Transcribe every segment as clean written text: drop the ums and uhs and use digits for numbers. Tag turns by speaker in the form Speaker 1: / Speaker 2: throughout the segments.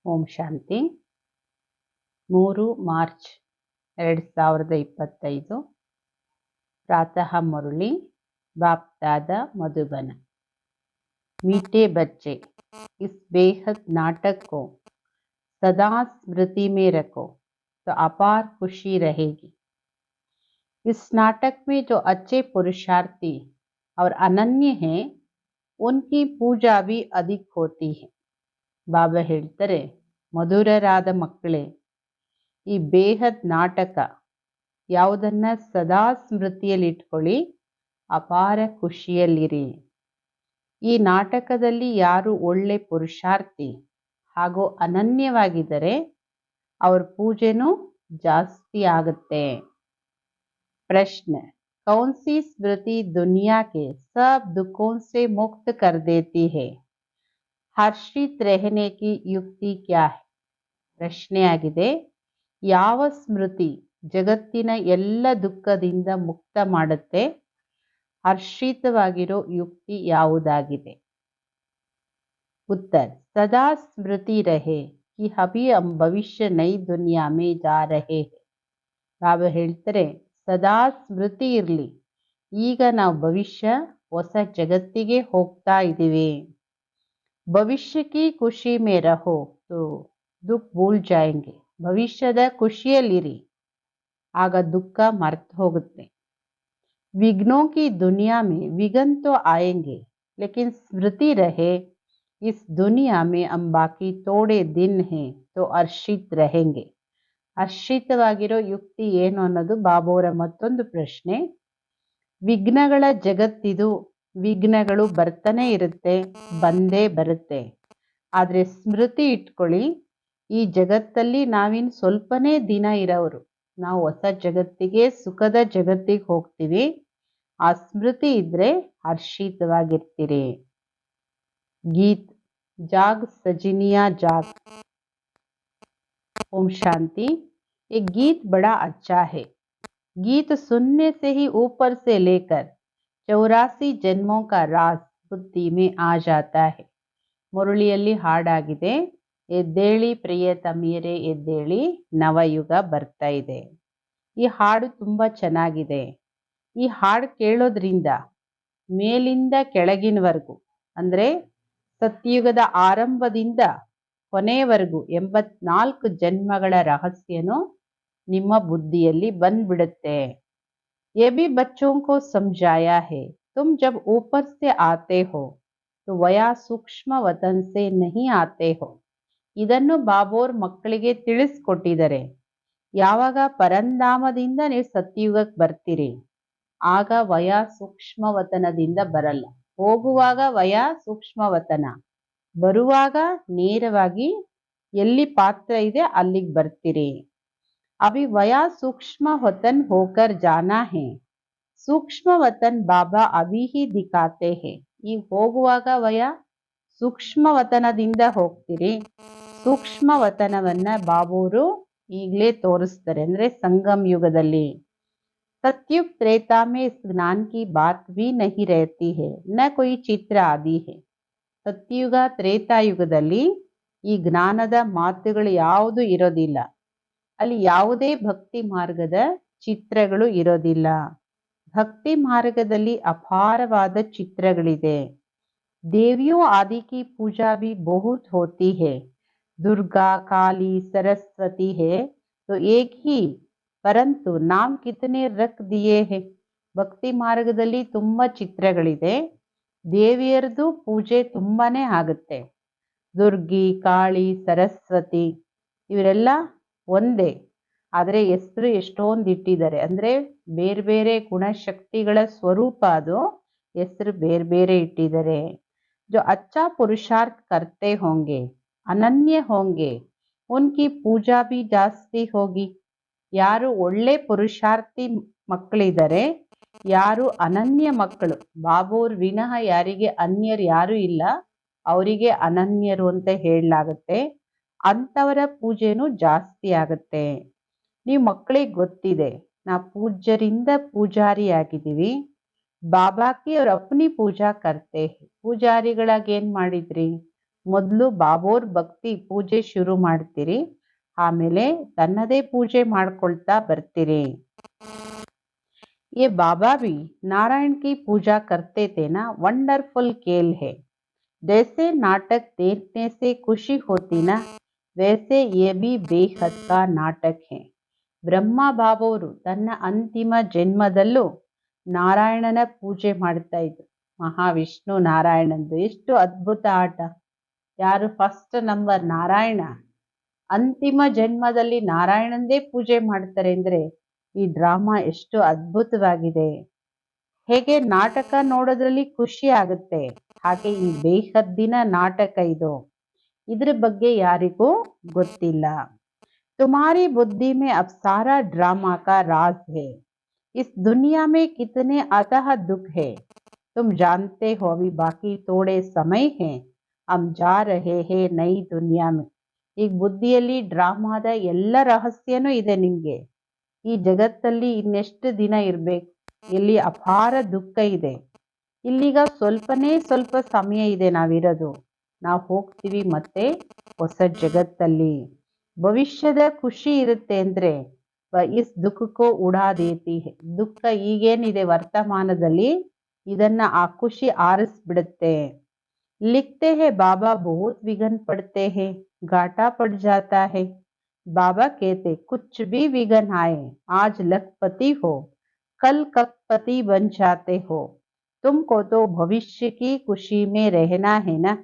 Speaker 1: ಓಂ ಶಾಂತಿ 3 March 2025 प्रातः मुरली बाप दादा मधुबन। मीठे बच्चे, इस बेहद नाटक को सदा स्मृति में रखो तो अपार खुशी रहेगी। इस नाटक में जो अच्छे पुरुषार्थी और अनन्य हैं उनकी पूजा भी अधिक होती है। ಬಾಬಾ ಹೇಳ್ತಾರೆ, ಮಧುರರಾದ ಮಕ್ಕಳೇ, ಈ ಬೇಹದ್ ನಾಟಕ ಯಾವುದನ್ನ ಸದಾ ಸ್ಮೃತಿಯಲ್ಲಿಟ್ಕೊಳ್ಳಿ, ಅಪಾರ ಖುಷಿಯಲ್ಲಿರಿ. ಈ ನಾಟಕದಲ್ಲಿ ಯಾರು ಒಳ್ಳೆ ಪುರುಷಾರ್ಥಿ ಹಾಗೂ ಅನನ್ಯವಾಗಿದ್ದರೆ ಅವ್ರ ಪೂಜೆನೂ ಜಾಸ್ತಿ ಆಗುತ್ತೆ. ಪ್ರಶ್ನೆ, कौन सी स्मृति दुनिया के सब दुखों से मुक्त कर देती है? ಹರ್ಷಿತ್ रहने की ಯುಕ್ತಿ क्या है? ಪ್ರಶ್ನೆಯಾಗಿದೆ, ಯಾವ ಸ್ಮೃತಿ ಜಗತ್ತಿನ ಎಲ್ಲ ದುಃಖದಿಂದ ಮುಕ್ತ ಮಾಡುತ್ತೆ? ಹರ್ಷಿತವಾಗಿರೋ ಯುಕ್ತಿ ಯಾವುದಾಗಿದೆ? उत्तर, सदा स्मृति रहे कि अभी हम भविष्य नई दुनिया में जा रहे हैं. ಬಾಬಾ ಹೇಳ್ತಾರೆ, ಸದಾ ಸ್ಮೃತಿ ಇರಲಿ, ಈಗ ನಾವು ಭವಿಷ್ಯ ಹೊಸ ಜಗತ್ತಿಗೆ ಹೋಗ್ತಾ ಇದ್ದೀವಿ. ಭವಿಷ್ಯ ಕಿ ಖುಷಿ ಮೇ ರಹೋ ತೋ ದುಃಖ ಭೂಲ್ ಜಾಯೆಂಗೆ. ಭವಿಷ್ಯದ ಖುಷಿಯಲ್ಲಿರಿ, ಆಗ ದುಃಖ ಮರ್ತು ಹೋಗುತ್ತೆ. विघ्नों की दुनिया में विघ्न तो आएंगे लेकिन स्मृति रहे इस दुनिया में हम बाकी थोड़े दिन हैं तो हर्षित रहेंगे. ಹರ್ಷಿತವಾಗಿರೋ ಯುಕ್ತಿ ಏನು ಅನ್ನೋದು ಬಾಬೋರ ಮತ್ತೊಂದು ಪ್ರಶ್ನೆ. ವಿಘ್ನಗಳ ಜಗತ್ತಿದು, ವಿಘ್ನಗಳು ಬರ್ತಾನೆ ಇರುತ್ತೆ, ಬಂದೇ ಬರುತ್ತೆ. ಆದರೆ ಸ್ಮೃತಿ ಇಟ್ಕೊಳ್ಳಿ, ಈ ಜಗತ್ತಲ್ಲಿ ನಾವಿನ್ ಸ್ವಲ್ಪನೇ ದಿನ ಇರೋರು. ನಾವು ಹೊಸ ಜಗತ್ತಿಗೆ, ಸುಖದ ಜಗತ್ತಿಗೆ ಹೋಗ್ತೀವಿ. ಆ ಸ್ಮೃತಿ ಇದ್ರೆ ಹರ್ಷಿತವಾಗಿರ್ತೀರಿ. ಗೀತ್ ಜಾಗ್ ಸಜಿನಿಯಾ ಜಾಗ್. ओम शांति. ये गीत बड़ा अच्छा है. गीत सुनने से ही ऊपर से लेकर 84 जन्मों का राज बुद्धि में आ जाता है. ಮುರಳಿಯಲ್ಲಿ ಹಾಡಾಗಿದೆ, ಎದ್ದೇಳಿ ಪ್ರಿಯತಮಿಯರೇ ಎದ್ದೇಳಿ, ನವಯುಗ ಬರ್ತಾ ಇದೆ. ಈ ಹಾಡು ತುಂಬಾ ಚೆನ್ನಾಗಿದೆ. ಈ ಹಾಡು ಕೇಳೋದ್ರಿಂದ ಮೇಲಿಂದ ಕೆಳಗಿನವರೆಗೂ, ಅಂದ್ರೆ ಸತ್ಯುಗದ ಆರಂಭದಿಂದ ಕೊನೆಯವರೆಗೂ 84 ಜನ್ಮಗಳ ರಹಸ್ಯನು ನಿಮ್ಮ ಬುದ್ಧಿಯಲ್ಲಿ ಬಂದ್ಬಿಡುತ್ತೆ. ये भी बच्चों को समझाया है, तुम जब ऊपर से आते हो तो वया सूक्ष्म वतन से नहीं आते हो. ಇದನ್ನು ಬಾಬೋರ್ ಮಕ್ಕಳಿಗೆ ತಿಳಿಸ್ಕೊಟ್ಟಿದ್ದಾರೆ. ಯಾವಾಗ ಪರಂಧಾಮದಿಂದ ನೀವು ಸತ್ಯುಗಕ್ಕೆ ಬರ್ತೀರಿ, ಆಗ ವಯ ಸೂಕ್ಷ್ಮವತನದಿಂದ ಬರಲ್ಲ. ಹೋಗುವಾಗ ವಯ ಸೂಕ್ಷ್ಮವತನ, ಬರುವಾಗ ನೇರವಾಗಿ ಎಲ್ಲಿ ಪಾತ್ರ ಇದೆ ಅಲ್ಲಿಗೆ ಬರ್ತೀರಿ. ಅಭಿ ವಯ ಸೂಕ್ಷ್ಮ ವತನ್ ಹೋಕರ್ ಜಾನಾ ಹೇ, ಸೂಕ್ಷ್ಮ ವತನ್ ಬಾಬಾ ಅಭಿ ಹಿ ದಿಖಾತೆ ಹೇ. ಈಗ ಹೋಗುವಾಗ ವಯ ಸೂಕ್ಷ್ಮ ವತನದಿಂದ ಹೋಗ್ತೀರಿ. ಸೂಕ್ಷ್ಮ ವತನವನ್ನ ಬಾಬೋರು ಈಗಲೇ ತೋರಿಸ್ತಾರೆ, ಅಂದ್ರೆ ಸಂಗಮ್ ಯುಗದಲ್ಲಿ. सत्युग त्रेता में इस ज्ञान की बात भी नहीं रहती है, न कोई चित्र आदि है. ಸತ್ಯುಗ ತ್ರೇತಾಯುಗದಲ್ಲಿ ಈ ಜ್ಞಾನದ ಮಾತುಗಳು ಯಾವುದು ಇರೋದಿಲ್ಲ. ಅಲ್ಲಿ ಯಾವುದೇ ಭಕ್ತಿ ಮಾರ್ಗದ ಚಿತ್ರಗಳು ಇರೋದಿಲ್ಲ. ಭಕ್ತಿ ಮಾರ್ಗದಲ್ಲಿ ಅಪಾರವಾದ ಚಿತ್ರಗಳಿದೆ. ದೇವಿಯೋ ಆದಿ ಕಿ ಪೂಜಾ ಭಿ ಬಹುತ್ ಹೋತಿ ಹೈ. ದುರ್ಗಾ, ಕಾಳಿ, ಸರಸ್ವತಿ ಹೈ तो एक ही, ಪರಂತು ನಾಮ್ ಕಿತನೆ ರಖ್ ದಿಯೇ ಹೈ. ಭಕ್ತಿ ಮಾರ್ಗದಲ್ಲಿ ತುಂಬಾ ಚಿತ್ರಗಳಿದೆ. ದೇವಿಯರದು ಪೂಜೆ ತುಂಬಾನೇ ಆಗುತ್ತೆ. ದುರ್ಗಿ, ಕಾಳಿ, ಸರಸ್ವತಿ ಇವರೆಲ್ಲ ಒಂದೇ, ಆದರೆ ಹೆಸರು ಎಷ್ಟೊಂದು ಇಟ್ಟಿದ್ದಾರೆ. ಅಂದ್ರೆ ಬೇರೆ ಬೇರೆ ಗುಣಶಕ್ತಿಗಳ ಸ್ವರೂಪ, ಅದು ಹೆಸರು ಬೇರೆ ಬೇರೆ ಇಟ್ಟಿದ್ದಾರೆ. जो अच्छा पुरुषार्थ करते होंगे, अनन्य होंगे, उनकी पूजा भी ಜಾಸ್ತಿ ಹೋಗಿ. ಯಾರು ಒಳ್ಳೆ ಪುರುಷಾರ್ಥಿ ಮಕ್ಕಳಿದ್ದಾರೆ, ಯಾರು ಅನನ್ಯ ಮಕ್ಕಳು, ಬಾಬೋರ್ ವಿನಃ ಯಾರಿಗೆ ಅನ್ಯರು ಯಾರು ಇಲ್ಲ, ಅವರಿಗೆ ಅನನ್ಯರು ಅಂತ ಹೇಳಲಾಗುತ್ತೆ. ಅಂಥವರ ಪೂಜೆನೂ ಜಾಸ್ತಿ ಆಗುತ್ತೆ. ನೀವು ಮಕ್ಕಳಿಗೆ ಗೊತ್ತಿದೆ, ನಾ ಪೂಜ್ಯರಿಂದ ಪೂಜಾರಿ ಆಗಿದ್ದೀವಿ. ಬಾಬಾಕಿ ಅವ್ರ ಅಪ್ನಿ ಪೂಜಾ ಕರ್ತೆ. ಪೂಜಾರಿಗಳಾಗಿ ಏನ್ ಮಾಡಿದ್ರಿ? ಮೊದಲು ಬಾಬೋರ್ ಭಕ್ತಿ ಪೂಜೆ ಶುರು ಮಾಡ್ತೀರಿ, ಆಮೇಲೆ ತನ್ನದೇ ಪೂಜೆ ಮಾಡ್ಕೊಳ್ತಾ ಬರ್ತೀರಿ. ये बाबा भी नारायण की पूजा करते थे ना, वंडरफुल खेल है। जैसे नाटक देखने से खुशी होती ना, वैसे ये भी बेहद का नाटक है. ಬ್ರಹ್ಮ ಬಾಬೋರು ತನ್ನ ಅಂತಿಮ ಜನ್ಮದಲ್ಲೂ ನಾರಾಯಣನ ಪೂಜೆ ಮಾಡ್ತಾ ಇದ್ರು. ಮಹಾವಿಷ್ಣು ನಾರಾಯಣಂದು ಎಷ್ಟು ಅದ್ಭುತ ಆಟ. ಯಾರು ಫಸ್ಟ್ ನಂಬರ್ ನಾರಾಯಣ, ಅಂತಿಮ ಜನ್ಮದಲ್ಲಿ ನಾರಾಯಣಂದೇ ಪೂಜೆ ಮಾಡ್ತಾರೆ ಅಂದ್ರೆ ಈ ಡ್ರಾಮಾ ಎಷ್ಟು ಅದ್ಭುತವಾಗಿದೆ. ಹೇಗೆ ನಾಟಕ ನೋಡೋದ್ರಲ್ಲಿ ಖುಷಿ ಆಗುತ್ತೆ, ಹಾಗೆ ಈ ಬೇಹದ್ದಿನ ನಾಟಕ ಇದು. ಇದ್ರ ಬಗ್ಗೆ ಯಾರಿಗೂ ಗೊತ್ತಿಲ್ಲ. तुम्हारी बुद्धि में अब सारा ड्रामा का राज है. इस दुनिया में कितने अथाह दुख है तुम जानते हो. अभी बाकी थोड़े समय है, हम जा रहे हैं नई दुनिया में. ಈಗ ಬುದ್ಧಿಯಲ್ಲಿ ಡ್ರಾಮಾದ ಎಲ್ಲ ರಹಸ್ಯನೂ ಇದೆ ನಿಮ್ಗೆ. ಈ ಜಗತ್ತಲ್ಲಿ ಇನ್ನೆಷ್ಟು ದಿನ ಇರ್ಬೇಕು, ಇಲ್ಲಿ ಅಪಾರ ದುಃಖ ಇದೆ. ಇಲ್ಲಿಗ ಸ್ವಲ್ಪ ಸಮಯ ಇದೆ ನಾವಿರೋದು. ನಾವು ಹೋಗ್ತೀವಿ ಮತ್ತೆ ಹೊಸ ಜಗತ್ತಲ್ಲಿ. ಭವಿಷ್ಯದ ಖುಷಿ ಇರುತ್ತೆ ಅಂದ್ರೆ ಇಸ್ ದುಃಖಕ್ಕೋ ಉಡಾ ದೇತಿ ಹೈ. ದುಃಖ ಈಗೇನಿದೆ ವರ್ತಮಾನದಲ್ಲಿ, ಇದನ್ನ ಆ ಖುಷಿ ಆರಿಸ್ಬಿಡುತ್ತೆ. लिखते हैं बाबा बहुत विघ्न पड़ते हैं, घाटा पड़ जाता है. बाबा कहते कुछ भी विघ्न आए, आज लखपति हो कल कखपति बन जाते हो. तुमको तो भविष्य की खुशी में रहना है ना.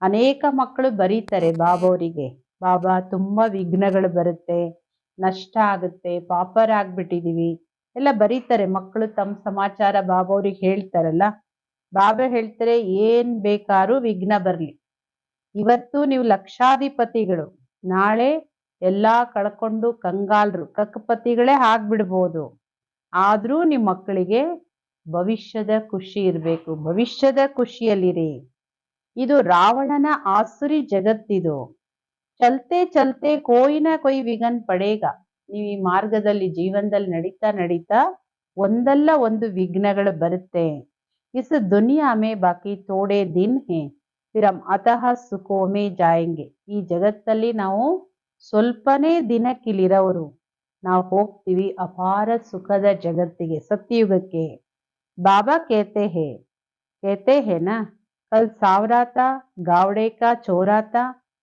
Speaker 1: ಅನೇಕ ಮಕ್ಕಳು ಬರೀತಾರೆ ಬಾಬೋರಿಗೆ, ಬಾಬಾ ತುಂಬಾ ವಿಘ್ನಗಳು ಬರುತ್ತೆ, ನಷ್ಟ ಆಗುತ್ತೆ, ಪಾಪರಾಗ್ಬಿಟ್ಟಿದೀವಿ ಎಲ್ಲ ಬರೀತಾರೆ ಮಕ್ಕಳು. ತಮ್ಮ ಸಮಾಚಾರ ಬಾಬೋರಿಗೆ ಹೇಳ್ತಾರಲ್ಲ, ಬಾಬಾ ಹೇಳ್ತಾರೆ ಏನ್ ಬೇಕಾದ್ರೂ ವಿಘ್ನ ಬರ್ಲಿ, ಇವತ್ತು ನೀವು ಲಕ್ಷಾಧಿಪತಿಗಳು, ನಾಳೆ ಎಲ್ಲಾ ಕಳ್ಕೊಂಡು ಕಂಗಾಲ್ರು ಕಕ್ಕಪತಿಗಳೇ ಆಗ್ಬಿಡ್ಬೋದು. ಆದ್ರೂ ನಿಮ್ ಮಕ್ಕಳಿಗೆ ಭವಿಷ್ಯದ ಖುಷಿ ಇರ್ಬೇಕು, ಭವಿಷ್ಯದ ಖುಷಿಯಲ್ಲಿರಿ. ಇದು ರಾವಣನ ಆಸುರಿ ಜಗತ್ತಿದು. ಚಲ್ತೆ ಚಲ್ತೆ ಕೋಯಿನ ಕೊಯ್ ವಿಘನ್ ಪಡೇಗ. ನೀವು ಈ ಮಾರ್ಗದಲ್ಲಿ ಜೀವನದಲ್ಲಿ ನಡೀತಾ ಒಂದಲ್ಲ ಒಂದು ವಿಘ್ನಗಳು ಬರುತ್ತೆ. ಇಸ್ ದುನಿಯಾ ಮೇ ಬಾಕಿ ಥೋಡೆ ದಿನ್ ಹೇ ಫಿರ್ ಹಮ್ ಅತಃ ಸುಖೋ ಮೇ ಜಾಯೆಂಗೆ. ಈ ಜಗತ್ತಲ್ಲಿ ನಾವು ಸ್ವಲ್ಪನೇ ದಿನಕ್ಕಿಲಿರೋರು, ನಾವು ಹೋಗ್ತೀವಿ ಅಪಾರ ಸುಖದ ಜಗತ್ತಿಗೆ, ಸತ್ಯಯುಗಕ್ಕೆ. ಬಾಬಾ कहते हैं ना, कल सावरा था गावड़े का चोरा था,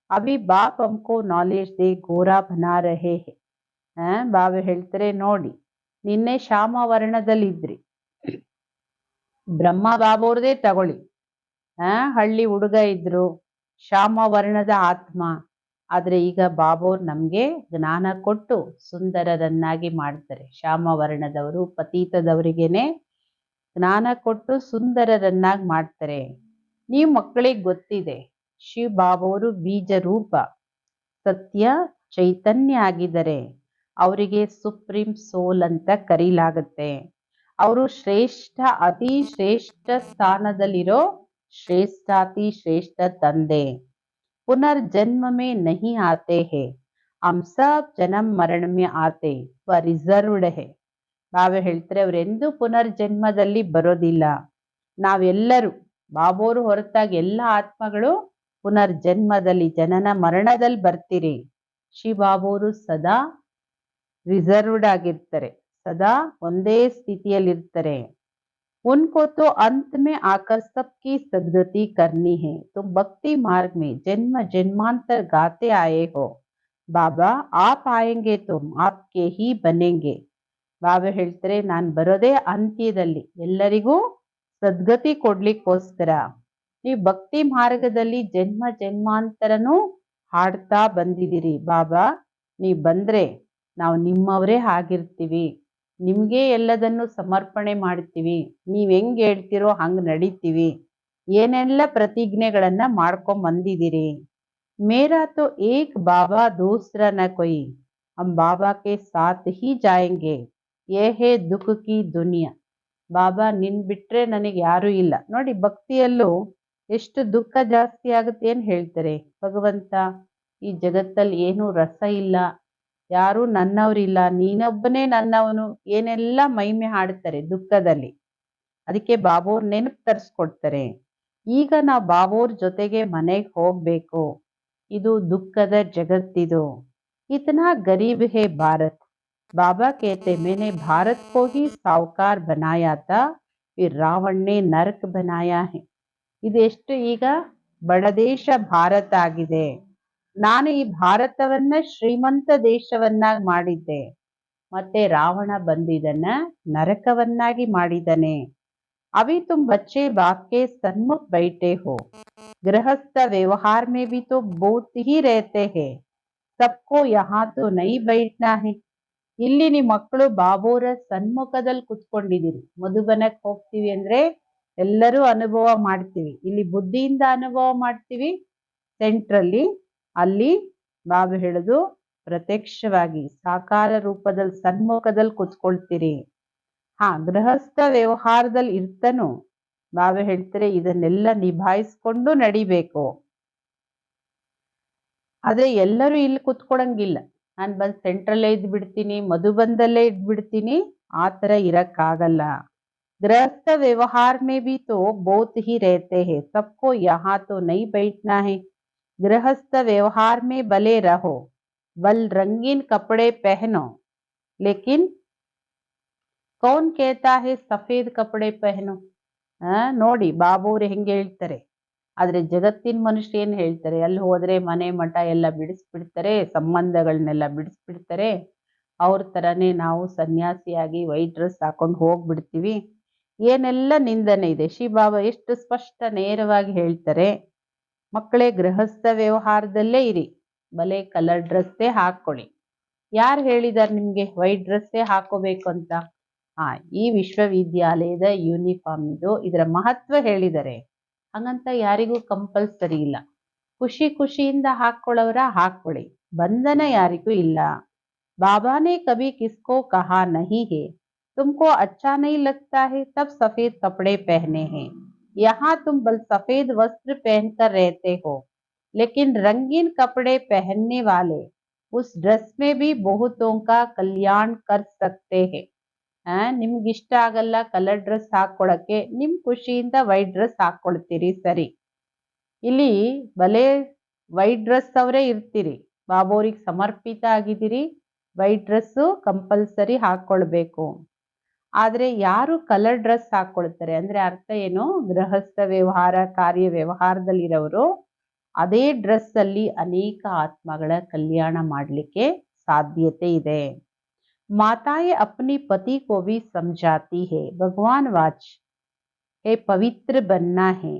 Speaker 1: अभी बाप हमको नॉलेज दे ಗೋರಾ ಬನಾ ರಹೆ ಹೇ. ಬಾಬಾ ಹೇಳ್ತಾರೆ ನೋಡಿ, ನಿನ್ನೆ ಶ್ಯಾಮ ವರ್ಣದಲ್ಲಿದ್ರಿ, ಬ್ರಹ್ಮ ಬಾಬೋರ್ದೇ ತಗೊಳ್ಳಿ. ಹಳ್ಳಿ ಹುಡುಗ ಇದ್ರು, ಶ್ಯಾಮ ವರ್ಣದ ಆತ್ಮ. ಆದ್ರೆ ಈಗ ಬಾಬೋರ್ ನಮ್ಗೆ ಜ್ಞಾನ ಕೊಟ್ಟು ಸುಂದರರನ್ನಾಗಿ ಮಾಡ್ತಾರೆ. ಶ್ಯಾಮ ವರ್ಣದವರು ಪತೀತದವರಿಗೇನೆ ಜ್ಞಾನ ಕೊಟ್ಟು ಸುಂದರರನ್ನಾಗಿ ಮಾಡ್ತಾರೆ. ನೀವು ಮಕ್ಕಳಿಗೆ ಗೊತ್ತಿದೆ, ಶಿವ ಬಾಬೋರು ಬೀಜ ರೂಪ, ಸತ್ಯ ಚೈತನ್ಯ ಆಗಿದ್ದಾರೆ. ಅವರಿಗೆ ಸುಪ್ರೀಂ ಸೋಲ್ ಅಂತ ಕರೀಲಾಗುತ್ತೆ. ಅವರು ಶ್ರೇಷ್ಠ ಅತಿ ಶ್ರೇಷ್ಠ ಸ್ಥಾನದಲ್ಲಿರೋ ಶ್ರೇಷ್ಠಾತಿ ಶ್ರೇಷ್ಠ ತಂದೆ. पुनर्जन्म में नहीं आते हैं, हम सब जन्म मरण में आते, वह रिजर्ವ್ಡ್ है. ಬಾಬಾ ಹೇಳ್ತಾರೆ ಅವರೆಂದೂ ಪುನರ್ಜನ್ಮದಲ್ಲಿ ಬರೋದಿಲ್ಲ. ನಾವೆಲ್ಲರೂ ಬಾಬೋರು ಹೊರತಾಗಿ ಎಲ್ಲ ಆತ್ಮಗಳು ಪುನರ್ಜನ್ಮದಲ್ಲಿ ಜನನ ಮರಣದಲ್ಲಿ ಬರ್ತೀರಿ. ಶ್ರೀ ಬಾಬೋರು ಸದಾ ರಿಸರ್ವ್ಡ್ ಆಗಿರ್ತಾರೆ, ಸದಾ ಒಂದೇ ಸ್ಥಿತಿಯಲ್ಲಿರ್ತಾರೆ. उनको तो अंत में आकर सबकी सद्गति करनी है. तुम भक्ति मार्ग में जन्म जन्मांतर गाते आए हो, बाबा आप आएंगे तुम आपके ही बनेंगे. ಬಾಬಾ ಹೇಳ್ತಾರೆ ನಾನು ಬರೋದೇ ಅಂತ್ಯದಲ್ಲಿ, ಎಲ್ಲರಿಗೂ ಸದ್ಗತಿ ಕೊಡ್ಲಿಕ್ಕೋಸ್ಕರ. ನೀವು ಭಕ್ತಿ ಮಾರ್ಗದಲ್ಲಿ ಜನ್ಮ ಜನ್ಮಾಂತರನೂ ಹಾಡ್ತಾ ಬಂದಿದ್ದೀರಿ. ಬಾಬಾ ನೀವು ಬಂದ್ರೆ ನಾವು ನಿಮ್ಮವರೇ ಆಗಿರ್ತೀವಿ, ನಿಮ್ಗೆ ಎಲ್ಲದನ್ನು ಸಮರ್ಪಣೆ ಮಾಡ್ತೀವಿ, ನೀವ್ ಹೆಂಗ್ ಹೇಳ್ತಿರೋ ಹಂಗ್ ನಡೀತೀವಿ, ಏನೆಲ್ಲ ಪ್ರತಿಜ್ಞೆಗಳನ್ನ ಮಾಡ್ಕೊಂಡ್ ಬಂದಿದ್ದೀರಿ. ಮೇರಾ ತೋ ಏಕ್ ಬಾಬಾ ದೂಸರಾ ನ ಕೊಯ್, ಹಮ್ ಬಾಬಾ ಕೆ ಸಾಥ್ ಹಿ ಜಾಯೆಂಗೆ, ಯೇ ಹೇ ದುಃಖ ಕಿ ದುನಿಯಾ. ಬಾಬಾ ನಿನ್ ಬಿಟ್ರೆ ನನಗೆ ಯಾರು ಇಲ್ಲ. ನೋಡಿ ಭಕ್ತಿಯಲ್ಲೂ ಎಷ್ಟು ದುಃಖ ಜಾಸ್ತಿ ಆಗುತ್ತೆ. ಏನ್ ಹೇಳ್ತಾರೆ ಭಗವಂತ, ಈ ಜಗತ್ತಲ್ಲಿ ಏನು ರಸ ಇಲ್ಲ, ಯಾರು ನನ್ನವರಿಲ್ಲ, ನೀನೊಬ್ಬನೇ ನನ್ನವನು, ಏನೆಲ್ಲ ಮಹಿಮೆ ಹಾಡ್ತಾರೆ ದುಃಖದಲ್ಲಿ. ಅದಕ್ಕೆ ಬಾಬೋರ್ ನೆನಪು ತರಿಸ್ಕೊಡ್ತಾರೆ, ಈಗ ನಾವು ಬಾಬೋರ್ ಜೊತೆಗೆ ಮನೆಗೆ ಹೋಗ್ಬೇಕು. ಇದು ದುಃಖದ ಜಗತ್ತಿದು. इतना गरीब है भारत. बाबा कहते मैंने भारत को ही साहूकार बनाया था, फिर रावण ने नरक बनाया है. ಇದೆಷ್ಟು ಈಗ ಬಡ ದೇಶ ಭಾರತ ಆಗಿದೆ. ನಾನು ಈ ಭಾರತವನ್ನ ಶ್ರೀಮಂತ ದೇಶವನ್ನಾಗಿ ಮಾಡಿದ್ದೆ. ಮತ್ತೆ ರಾವಣ ಬಂದು ಇದನ್ನ ನರಕವನ್ನಾಗಿ ಮಾಡಿದನೆ. अभी तुम बच्चे बाप के सन्मुख बैठे हो. गृहस्थ व्यवहार में भी तो बहुत ही रहते हैं. सबको यहाँ तो नहीं बैठना है. ಇಲ್ಲಿ ನಿಮ್ಮ ಮಕ್ಕಳು ಬಾಬೋರ ಸನ್ಮುಖದಲ್ಲಿ ಕುತ್ಕೊಂಡಿದ್ದೀರಿ. ಮಧುಬನಕ್ಕೆ ಹೋಗ್ತೀವಿ ಅಂದ್ರೆ ಎಲ್ಲರೂ ಅನುಭವ ಮಾಡ್ತೀವಿ. ಇಲ್ಲಿ ಬುದ್ಧಿಯಿಂದ ಅನುಭವ ಮಾಡ್ತೀವಿ. ಸೆಂಟ್ರಲ್ಲಿ ಅಲ್ಲಿ ಬಾಬು ಹೇಳುದು ಪ್ರತ್ಯಕ್ಷವಾಗಿ ಸಾಕಾರ ರೂಪದಲ್ಲಿ ಸನ್ಮುಖದಲ್ಲಿ ಕುತ್ಕೊಳ್ತೀರಿ. ಗೃಹಸ್ಥ ವ್ಯವಹಾರದಲ್ಲಿ ಇರ್ತನು ಬಾಬಾ ಹೇಳ್ತಾರೆ ಇದನ್ನೆಲ್ಲ ನಿಭಾಯಿಸ್ಕೊಂಡು ನಡಿಬೇಕು. ಆದ್ರೆ ಎಲ್ಲರೂ ಇಲ್ಲಿ ಕುತ್ಕೊಳಂಗಿಲ್ಲ. ನಾನು ಬಂದು ಸೆಂಟ್ರಲ್ಲೇ ಇದ್ ಬಿಡ್ತೀನಿ, ಮಧುಬನದಲ್ಲೇ ಇದ್ಬಿಡ್ತೀನಿ, ಆ ತರ ಇರಕ್ಕಾಗಲ್ಲ. गृहस्थ व्यवहार में भी तो बहुत ही रहते हैं, सबको यहाँ तो नहीं बैठना है. गृहस्थ व्यवहार में भले रहो, बल रंगीन कपड़े पहनो, लेकिन कौन कहता है सफेद कपड़े पहनो. ನೋಡಿ ಬಾಬೂರು ಹೆಂಗೆ ಹೇಳ್ತಾರೆ. ಆದ್ರೆ ಜಗತ್ತಿನ ಮನುಷ್ಯರು ಏನ್ ಹೇಳ್ತಾರೆ, ಅಲ್ಲಿ ಹೋದ್ರೆ ಮನೆ ಮಠ ಎಲ್ಲ ಬಿಡಿಸ್ಬಿಡ್ತಾರೆ, ಸಂಬಂಧಗಳನ್ನೆಲ್ಲ ಬಿಡಿಸ್ಬಿಡ್ತಾರೆ. ಅವ್ರ ತರನೇ ನಾವು ಸನ್ಯಾಸಿಯಾಗಿ ವೈಟ್ ಡ್ರೆಸ್ ಹಾಕೊಂಡು ಹೋಗ್ಬಿಡ್ತೀವಿ. ಏನೆಲ್ಲ ನಿಂದನೆ ಇದೆ. ಬಾಬಾ ಎಷ್ಟು ಸ್ಪಷ್ಟ ನೇರವಾಗಿ ಹೇಳ್ತಾರೆ, ಮಕ್ಕಳೇ ಗೃಹಸ್ಥ ವ್ಯವಹಾರದಲ್ಲೇ ಇರಿ, ಬಲೆ ಕಲರ್ ಡ್ರೆಸ್ಸೇ ಹಾಕೊಳ್ಳಿ. ಯಾರು ಹೇಳಿದಾರೆ ನಿಮ್ಗೆ ವೈಟ್ ಡ್ರೆಸ್ಸೇ ಹಾಕೋಬೇಕು ಅಂತ? ಈ ವಿಶ್ವವಿದ್ಯಾಲಯದ ಯೂನಿಫಾರ್ಮ್ ಇದರ ಮಹತ್ವ ಹೇಳಿದ್ದಾರೆ. ಹಂಗಂತ ಯಾರಿಗೂ ಕಂಪಲ್ಸರಿ ಇಲ್ಲ. ಖುಷಿ ಖುಷಿಯಿಂದ ಹಾಕೊಳ್ಳೋರ ಹಾಕೊಳ್ಳಿ, ಬಂಧನ ಯಾರಿಗೂ ಇಲ್ಲ. ಬಾಬಾನೇ ಕಭಿ ಕಿಸ್ಕೋ ಕಹಾ ನಹಿ ಹೇ तुमको अच्छा नहीं लगता है तब सफेद कपड़े पहने हैं. यहाँ तुम बल सफेद वस्त्र पहनकर रहते हो, लेकिन रंगीन कपड़े पहनने वाले उस ड्रेस में भी बहुतों का कल्याण कर सकते हैं. ನಿಮ್ಗೆ ಇಷ್ಟ ಆಗಲ್ಲ ಕಲರ್ ಡ್ರೆಸ್ ಹಾಕೊಳ್ಳಕ್ಕೆ, ನಿಮ್ ಖುಷಿಯಿಂದ ವೈಟ್ ಡ್ರೆಸ್ ಹಾಕೊಳ್ತೀರಿ, ಸರಿ. ಇಲ್ಲಿ ಬಲೆ ವೈಟ್ ಡ್ರೆಸ್ ಅವರೇ ಇರ್ತೀರಿ, ಬಾಬೋರಿಗೆ ಸಮರ್ಪಿತ ಆಗಿದ್ದೀರಿ, ವೈಟ್ ಡ್ರೆಸ್ ಕಂಪಲ್ಸರಿ ಹಾಕೊಳ್ಬೇಕು. ಆದ್ರೆ ಯಾರು ಕಲರ್ ಡ್ರೆಸ್ ಹಾಕೊಳ್ತಾರೆ ಅಂದ್ರೆ ಅರ್ಥ ಏನು, ಗೃಹಸ್ಥ ವ್ಯವಹಾರ ಕಾರ್ಯ ವ್ಯವಹಾರದಲ್ಲಿರೋರು ಅದೇ ಡ್ರೆಸ್ ಅಲ್ಲಿ ಅನೇಕ ಆತ್ಮಗಳ ಕಲ್ಯಾಣ ಮಾಡಲಿಕ್ಕೆ ಸಾಧ್ಯತೆ ಇದೆ. माताएं अपने पति को भी समझाती है, भगवान वाच है पवित्र बनना है,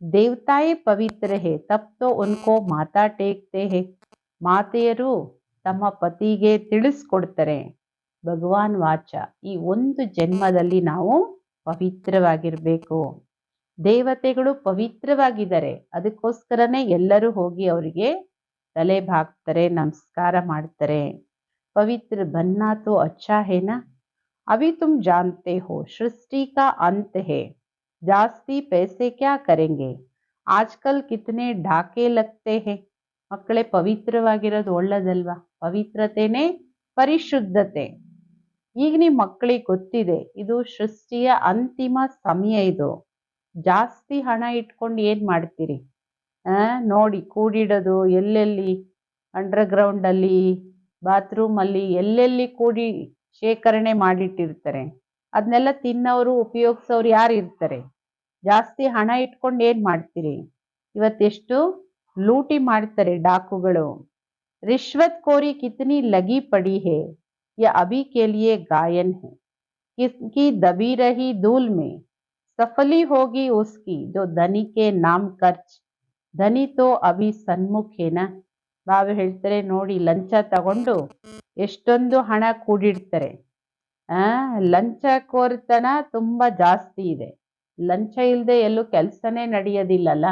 Speaker 1: देवताएं पवित्र है तब तो उनको माता टेकते हैं. ಮಾತೆಯರು ತಮ್ಮ ಪತಿಗೆ ತಿಳಿಸ್ಕೊಡ್ತಾರೆ, ಭಗವಾನ್ ವಾಚ ಈ ಒಂದು ಜನ್ಮದಲ್ಲಿ ನಾವು ಪವಿತ್ರವಾಗಿರ್ಬೇಕು, ದೇವತೆಗಳು ಪವಿತ್ರವಾಗಿದ್ದಾರೆ, ಅದಕ್ಕೋಸ್ಕರನೇ ಎಲ್ಲರೂ ಹೋಗಿ ಅವರಿಗೆ ತಲೆ ಬಾಗ್ತಾರೆ, ನಮಸ್ಕಾರ ಮಾಡ್ತಾರೆ. पवित्र बनना तो अच्छा है ना. अभी तुम जानते हो सृष्टि का अंत है, जास्ती पैसे क्या करेंगे. आजकल कितने ढाके लगते हैं. ಮಕ್ಕಳೇ ಪವಿತ್ರವಾಗಿರೋದು ಒಳ್ಳೇದಲ್ವಾ? ಪವಿತ್ರತೆನೇ ಪರಿಶುದ್ಧತೆ. ಈಗ ನಿಮ್ಮ ಮಕ್ಕಳಿಗೆ ಗೊತ್ತಿದೆ ಇದು ಸೃಷ್ಟಿಯ ಅಂತಿಮ ಸಮಯ. ಇದು ಜಾಸ್ತಿ ಹಣ ಇಟ್ಕೊಂಡು ಏನ್ ಮಾಡ್ತೀರಿ? ನೋಡಿ ಕೂಡಿಡೋದು ಎಲ್ಲೆಲ್ಲಿ, ಅಂಡರ್ಗ್ರೌಂಡ್ ಅಲ್ಲಿ, ಬಾತ್ರೂಮ್ ಅಲ್ಲಿ ಎಲ್ಲೆಲ್ಲಿ ಕೂಡಿ ಶೇಖರಣೆ ಮಾಡಿಟ್ಟಿರ್ತಾರೆ. ಅದನ್ನೆಲ್ಲ ತಿನ್ನೋರು ಉಪಯೋಗಿಸೋರು ಯಾರು ಇರ್ತಾರೆ? ಜಾಸ್ತಿ ಹಣ ಇಟ್ಕೊಂಡು ಏನ್ ಮಾಡ್ತೀರಿ? ಇವತ್ತೆಷ್ಟು ಲೂಟಿ ಮಾಡ್ತಾರೆ ಡಾಕುಗಳು. रिश्वत खोरी कितनी लगी पड़ी है, यह अभी के लिए गायन है. किसकी दबी रही धूल में सफली होगी उसकी जो धनी के नाम खर्च. धनी तो अभी सन्मुख है ना. ಬಾಬಾ ಹೇಳ್ತಾರೆ ನೋಡಿ, ಲಂಚ ತಗೊಂಡು ಎಷ್ಟೊಂದು ಹಣ ಕೂಡಿಡ್ತಾರೆ. ಲಂಚಕೋರತನ ತುಂಬಾ ಜಾಸ್ತಿ ಇದೆ. ಲಂಚ ಇಲ್ಲದೆ ಎಲ್ಲೂ ಕೆಲಸನೇ ನಡೆಯೋದಿಲ್ಲಲ್ಲ.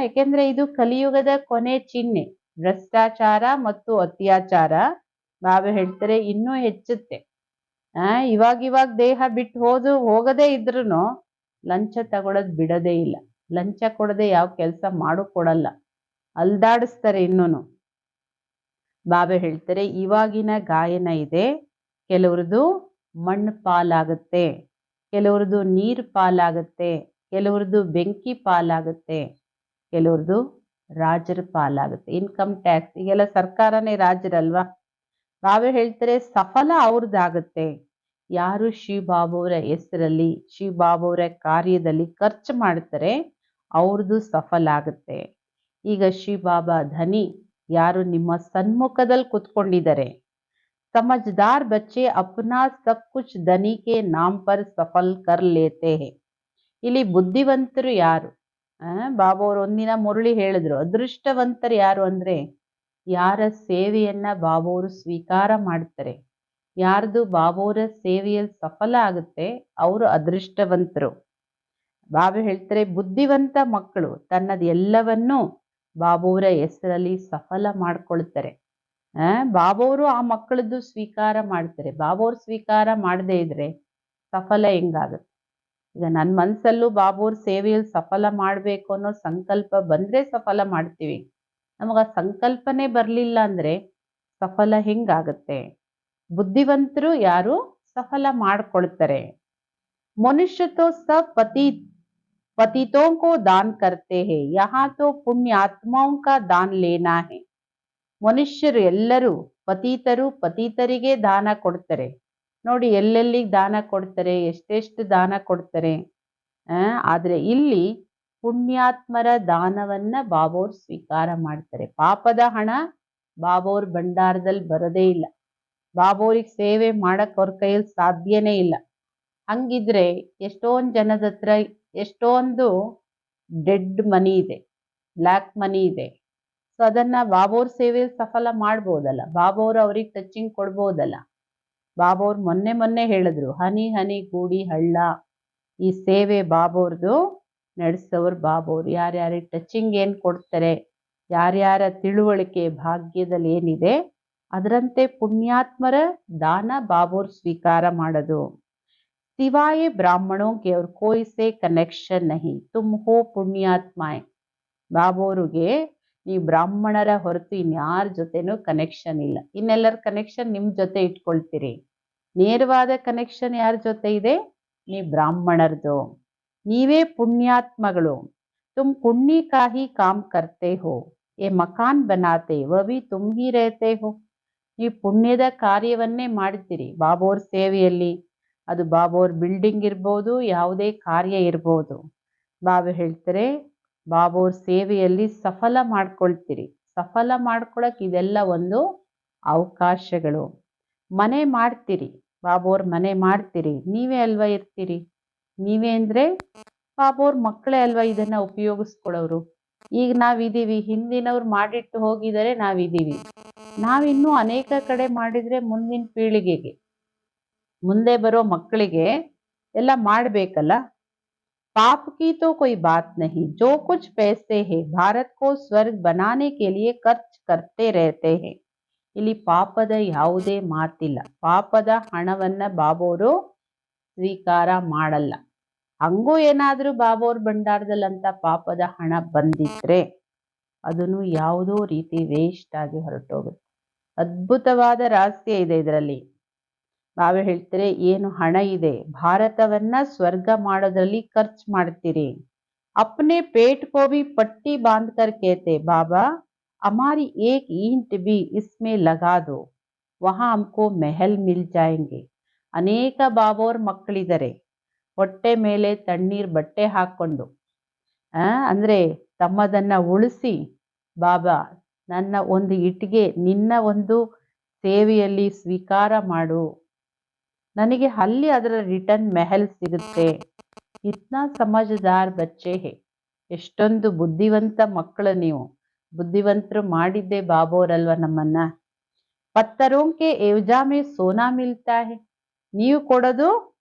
Speaker 1: ಯಾಕೆಂದ್ರೆ ಇದು ಕಲಿಯುಗದ ಕೊನೆ ಚಿಹ್ನೆ. ಭ್ರಷ್ಟಾಚಾರ ಮತ್ತು ಅತ್ಯಾಚಾರ ಬಾಬಾ ಹೇಳ್ತಾರೆ ಇನ್ನೂ ಹೆಚ್ಚುತ್ತೆ. ಇವಾಗ ದೇಹ ಬಿಟ್ಟು ಹೋಗದೇ ಇದ್ರೂ ಲಂಚ ತಗೊಳೋದ್ ಬಿಡೋದೇ ಇಲ್ಲ. ಲಂಚ ಕೊಡದೆ ಯಾವ ಕೆಲಸ ಮಾಡು ಕೊಡಲ್ಲ, ಅಲ್ದಾಡಿಸ್ತಾರೆ ಇನ್ನೂನು. ಬಾಬಾ ಹೇಳ್ತಾರೆ ಇವಾಗಿನ ಗಾಯನ ಇದೆ, ಕೆಲವ್ರದ್ದು ಮಣ್ಣು ಪಾಲಾಗುತ್ತೆ, ಕೆಲವ್ರದ್ದು ನೀರು ಪಾಲಾಗುತ್ತೆ, ಕೆಲವ್ರದ್ದು ಬೆಂಕಿ ಪಾಲಾಗುತ್ತೆ, ಕೆಲವ್ರದ್ದು ರಾಜರ ಪಾಲಾಗುತ್ತೆ. ಇನ್ಕಮ್ ಟ್ಯಾಕ್ಸ್ ಈಗೆಲ್ಲ ಸರ್ಕಾರನೇ ರಾಜರಲ್ವಾ. ಬಾಬಾ ಹೇಳ್ತಾರೆ ಸಫಲ ಅವ್ರದ್ದಾಗುತ್ತೆ ಯಾರು ಶಿವಬಾಬುವರ ಹೆಸರಲ್ಲಿ ಶಿವಬಾಬುವರ ಕಾರ್ಯದಲ್ಲಿ ಖರ್ಚು ಮಾಡ್ತಾರೆ, ಅವ್ರದ್ದು ಸಫಲ ಆಗುತ್ತೆ. ಈಗ ಶಿವಬಾಬಾ ಧನಿ ಯಾರು ನಿಮ್ಮ ಸನ್ಮುಖದಲ್ಲಿ ಕುತ್ಕೊಂಡಿದ್ದಾರೆ. समझदार बच्चे अपना सब कुछ धनी के नाम पर सफल कर लेते हैं. ಇಲ್ಲಿ ಬುದ್ಧಿವಂತರು ಯಾರು? ಬಾಬಾ ಅವರು ಒಂದಿನ ಮುರಳಿ ಹೇಳಿದ್ರು, ಅದೃಷ್ಟವಂತರು ಯಾರು ಅಂದ್ರೆ ಯಾರ ಸೇವೆಯನ್ನ ಬಾಬಾ ಅವರು ಸ್ವೀಕಾರ ಮಾಡ್ತಾರೆ, ಯಾರ್ದು ಬಾಬಾ ಅವರ ಸೇವೆಯಲ್ಲಿ ಸಫಲ ಆಗುತ್ತೆ ಅವರು ಅದೃಷ್ಟವಂತರು. ಬಾಬಾ ಹೇಳ್ತಾರೆ ಬುದ್ಧಿವಂತ ಮಕ್ಕಳು ತನ್ನದು ಎಲ್ಲವನ್ನೂ ಬಾಬಾ ಅವರ ಹೆಸರಲ್ಲಿ ಸಫಲ ಮಾಡ್ಕೊಳ್ತಾರೆ. ಬಾಬಾ ಅವರು ಆ ಮಕ್ಕಳದ್ದು ಸ್ವೀಕಾರ ಮಾಡ್ತಾರೆ. ಬಾಬಾ ಅವ್ರು ಸ್ವೀಕಾರ ಮಾಡದೇ ಇದ್ರೆ ಸಫಲ ಹೆಂಗಾಗುತ್ತೆ? ಈಗ ನನ್ನ ಮನಸ್ಸಲ್ಲೂ ಬಾಬಾ ಅವ್ರ ಸೇವೆಯಲ್ಲಿ ಸಫಲ ಮಾಡಬೇಕು ಅನ್ನೋ ಸಂಕಲ್ಪ ಬಂದ್ರೆ ಸಫಲ ಮಾಡ್ತೀವಿ. ನಮಗ ಆ ಸಂಕಲ್ಪನೆ ಬರಲಿಲ್ಲ ಅಂದ್ರೆ ಸಫಲ ಹೆಂಗಾಗುತ್ತೆ? ಬುದ್ಧಿವಂತರು ಯಾರು ಸಫಲ ಮಾಡ್ಕೊಳ್ತಾರೆ. मनुष्य तो सब पतितों को दान करते हैं, यहाँ तो पुण्य आत्माओं का दान लेना है. ಮನುಷ್ಯರು ಎಲ್ಲರೂ ಪತಿತರಿಗೆ ದಾನ ಕೊಡ್ತಾರೆ. ನೋಡಿ ಎಲ್ಲೆಲ್ಲಿಗೆ ದಾನ ಕೊಡ್ತಾರೆ, ಎಷ್ಟೆಷ್ಟು ದಾನ ಕೊಡ್ತಾರೆ. ಆದ್ರೆ ಇಲ್ಲಿ ಪುಣ್ಯಾತ್ಮರ ದಾನವನ್ನ ಬಾಬೋರ್ ಸ್ವೀಕಾರ ಮಾಡ್ತಾರೆ. ಪಾಪದ ಹಣ ಬಾಬೋರ್ ಭಂಡಾರದಲ್ಲಿ ಬರೋದೇ ಇಲ್ಲ. ಬಾಬೋರಿಗೆ ಸೇವೆ ಮಾಡಕ್ ಅವ್ರ ಕೈಯಲ್ಲಿ ಸಾಧ್ಯನೇ ಇಲ್ಲ. ಹಂಗಿದ್ರೆ ಎಷ್ಟೊಂದು ಜನದ ಹತ್ರ ಎಷ್ಟೊಂದು ಡೆಡ್ ಮನಿ ಇದೆ, ಬ್ಲ್ಯಾಕ್ ಮನಿ ಇದೆ. ಸೊ ಅದನ್ನ ಬಾಬೋರ್ ಸೇವೆಯಲ್ಲಿ ಸಫಲ ಮಾಡ್ಬೋದಲ್ಲ, ಬಾಬೋರ್ ಅವ್ರಿಗೆ ಟಚಿಂಗ್ ಕೊಡ್ಬೋದಲ್ಲ. ಬಾಬೋರ್ ಮೊನ್ನೆ ಹೇಳಿದ್ರು ಹನಿ ಹನಿ ಕೂಡಿ ಹಳ್ಳ. ಈ ಸೇವೆ ಬಾಬೋರ್ದು ನಡೆಸೋರು ಬಾಬೋರ್. ಯಾರ್ಯಾರಿಗೆ ಟಚಿಂಗ್ ಏನ್ ಕೊಡ್ತಾರೆ, ಯಾರ್ಯಾರ ತಿಳುವಳಿಕೆ ಭಾಗ್ಯದಲ್ಲಿ ಏನಿದೆ ಅದರಂತೆ ಪುಣ್ಯಾತ್ಮರ ದಾನ ಬಾಬೋರ್ ಸ್ವೀಕಾರ ಮಾಡೋದು. सिवाय ब्राह्मणों के और कोई से कनेक्शन नहीं, तुम हो पुण्यात्माएं. ಬಾಬೋರಿಗೆ ನೀವು ಬ್ರಾಹ್ಮಣರ ಹೊರತು ಇನ್ಯಾರ ಜೊತೆನೂ ಕನೆಕ್ಷನ್ ಇಲ್ಲ. ಇನ್ನೆಲ್ಲರ ಕನೆಕ್ಷನ್ ನಿಮ್ ಜೊತೆ ಇಟ್ಕೊಳ್ತೀರಿ. ನೇರವಾದ ಕನೆಕ್ಷನ್ ಯಾರ ಜೊತೆ ಇದೆ? ನೀವು ಬ್ರಾಹ್ಮಣರದು. ನೀವೇ ಪುಣ್ಯಾತ್ಮಗಳು. ತುಮ್ ಪುಣ್ಯ ಕಾ ಹಿ ಕಾಮ್ ಕರ್ತೆ ಹೋ, ಏ ಮಕಾನ್ ಬನಾತೆ ವ ಭಿ ತುಮ್ ಹಿ ರಹತೆ ಹೋ. ನೀವು ಪುಣ್ಯದ ಕಾರ್ಯವನ್ನೇ ಮಾಡ್ತೀರಿ ಬಾಬೋರ್ ಸೇವೆಯಲ್ಲಿ. ಅದು ಬಾಬೋರ್ ಬಿಲ್ಡಿಂಗ್ ಇರ್ಬೋದು, ಯಾವುದೇ ಕಾರ್ಯ ಇರ್ಬೋದು. ಬಾಬಾ ಹೇಳ್ತಾರೆ ಬಾಬೋರ್ ಸೇವೆಯಲ್ಲಿ ಸಫಲ ಮಾಡ್ಕೊಳ್ತೀರಿ. ಸಫಲ ಮಾಡ್ಕೊಳಕ್ ಇದೆಲ್ಲ ಒಂದು ಅವಕಾಶಗಳು. ಮನೆ ಮಾಡ್ತೀರಿ, ಬಾಬೋರ್ ಮನೆ ಮಾಡ್ತೀರಿ, ನೀವೇ ಅಲ್ವಾ ಇರ್ತೀರಿ. ನೀವೇ ಅಂದ್ರೆ ಬಾಬೋರ್ ಮಕ್ಕಳೇ ಅಲ್ವಾ ಇದನ್ನ ಉಪಯೋಗಿಸ್ಕೊಳ್ಳೋರು. ಈಗ ನಾವಿದೀವಿ, ಹಿಂದಿನವ್ರು ಮಾಡಿಟ್ಟು ಹೋಗಿದರೆ ನಾವಿದೀವಿ. ನಾವಿನ್ನೂ ಅನೇಕ ಕಡೆ ಮಾಡಿದ್ರೆ ಮುಂದಿನ ಪೀಳಿಗೆಗೆ, ಮುಂದೆ ಬರೋ ಮಕ್ಕಳಿಗೆ ಎಲ್ಲ ಮಾಡ್ಬೇಕಲ್ಲ. पाप की तो कोई बात नहीं, जो कुछ पैसे है भारत को स्वर्ग बनाने के लिए खर्च करते रहते हैं. ಇಲ್ಲಿ ಪಾಪದ ಯಾವುದೇ ಮಾತಿಲ್ಲ. ಪಾಪದ ಹಣವನ್ನ ಬಾಬೋರು ಸ್ವೀಕಾರ ಮಾಡಲ್ಲ. ಹಂಗೂ ಏನಾದ್ರೂ ಬಾಬೋರ್ ಭಂಡಾರದಲ್ಲಂತ ಪಾಪದ ಹಣ ಬಂದಿದ್ರೆ ಅದನ್ನು ಯಾವುದೋ ರೀತಿ ವೇಸ್ಟ್ ಆಗಿ ಹೊರಟೋಗುತ್ತೆ. ಅದ್ಭುತವಾದ ರಹಸ್ಯ ಇದೆ ಇದರಲ್ಲಿ. ಬಾಬಾ ಹೇಳ್ತಾರೆ ಏನು ಹಣ ಇದೆ ಭಾರತವನ್ನ ಸ್ವರ್ಗ ಮಾಡೋದ್ರಲ್ಲಿ ಖರ್ಚು ಮಾಡ್ತೀರಿ. ಅಪ್ನೆ ಪೇಟ್ ಕೋ ಭಿ ಪಟ್ಟಿ ಬಾಂಧ್ ಕರ್ ಕೇತೆ ಬಾಬಾ ಹಮಾರಿ ಏಕ್ ಈಂಟ್ ಭಿ ಇಸ್ಮೇ ಲಗಾ ದೋ, ವಹಾ ಹಮ್ಕೋ ಮೆಹಲ್ ಮಿಲ್ ಜಾಯೆಂಗೆ. ಅನೇಕ ಬಾಬೋರ್ ಮಕ್ಕಳಿದ್ದಾರೆ, ಹೊಟ್ಟೆ ಮೇಲೆ ತಣ್ಣೀರ್ ಬಟ್ಟೆ ಹಾಕೊಂಡು ಅಂದ್ರೆ ತಮ್ಮದನ್ನ ಉಳಿಸಿ, ಬಾಬಾ ನನ್ನ ಒಂದು ಇಟ್ಟಿಗೆ ನಿನ್ನ ಒಂದು ಸೇವೆಯಲ್ಲಿ ಸ್ವೀಕಾರ ಮಾಡು, ನನಗೆ ಅಲ್ಲಿ ಅದರ ರಿಟರ್ನ್ ಮೆಹಲ್ ಸಿಗುತ್ತೆ. ಇತ್ನಾ ಸಮझदार ಬಚ್ಚೆ ಹೇ. ಎಷ್ಟೊಂದು ಬುದ್ಧಿವಂತ ಮಕ್ಕಳು ನೀವು. ಬುದ್ಧಿವಂತರು ಮಾಡಿದ್ದೆ ಬಾಬೋರಲ್ವ ನಮ್ಮನ್ನ. ಪತ್ತರೋಂಕೆ ಏವ್ಜಾಮೆ ಸೋನಾ ಮಿಲ್ತಾ ಹೇ. ನೀವು ಕೊಡೋದು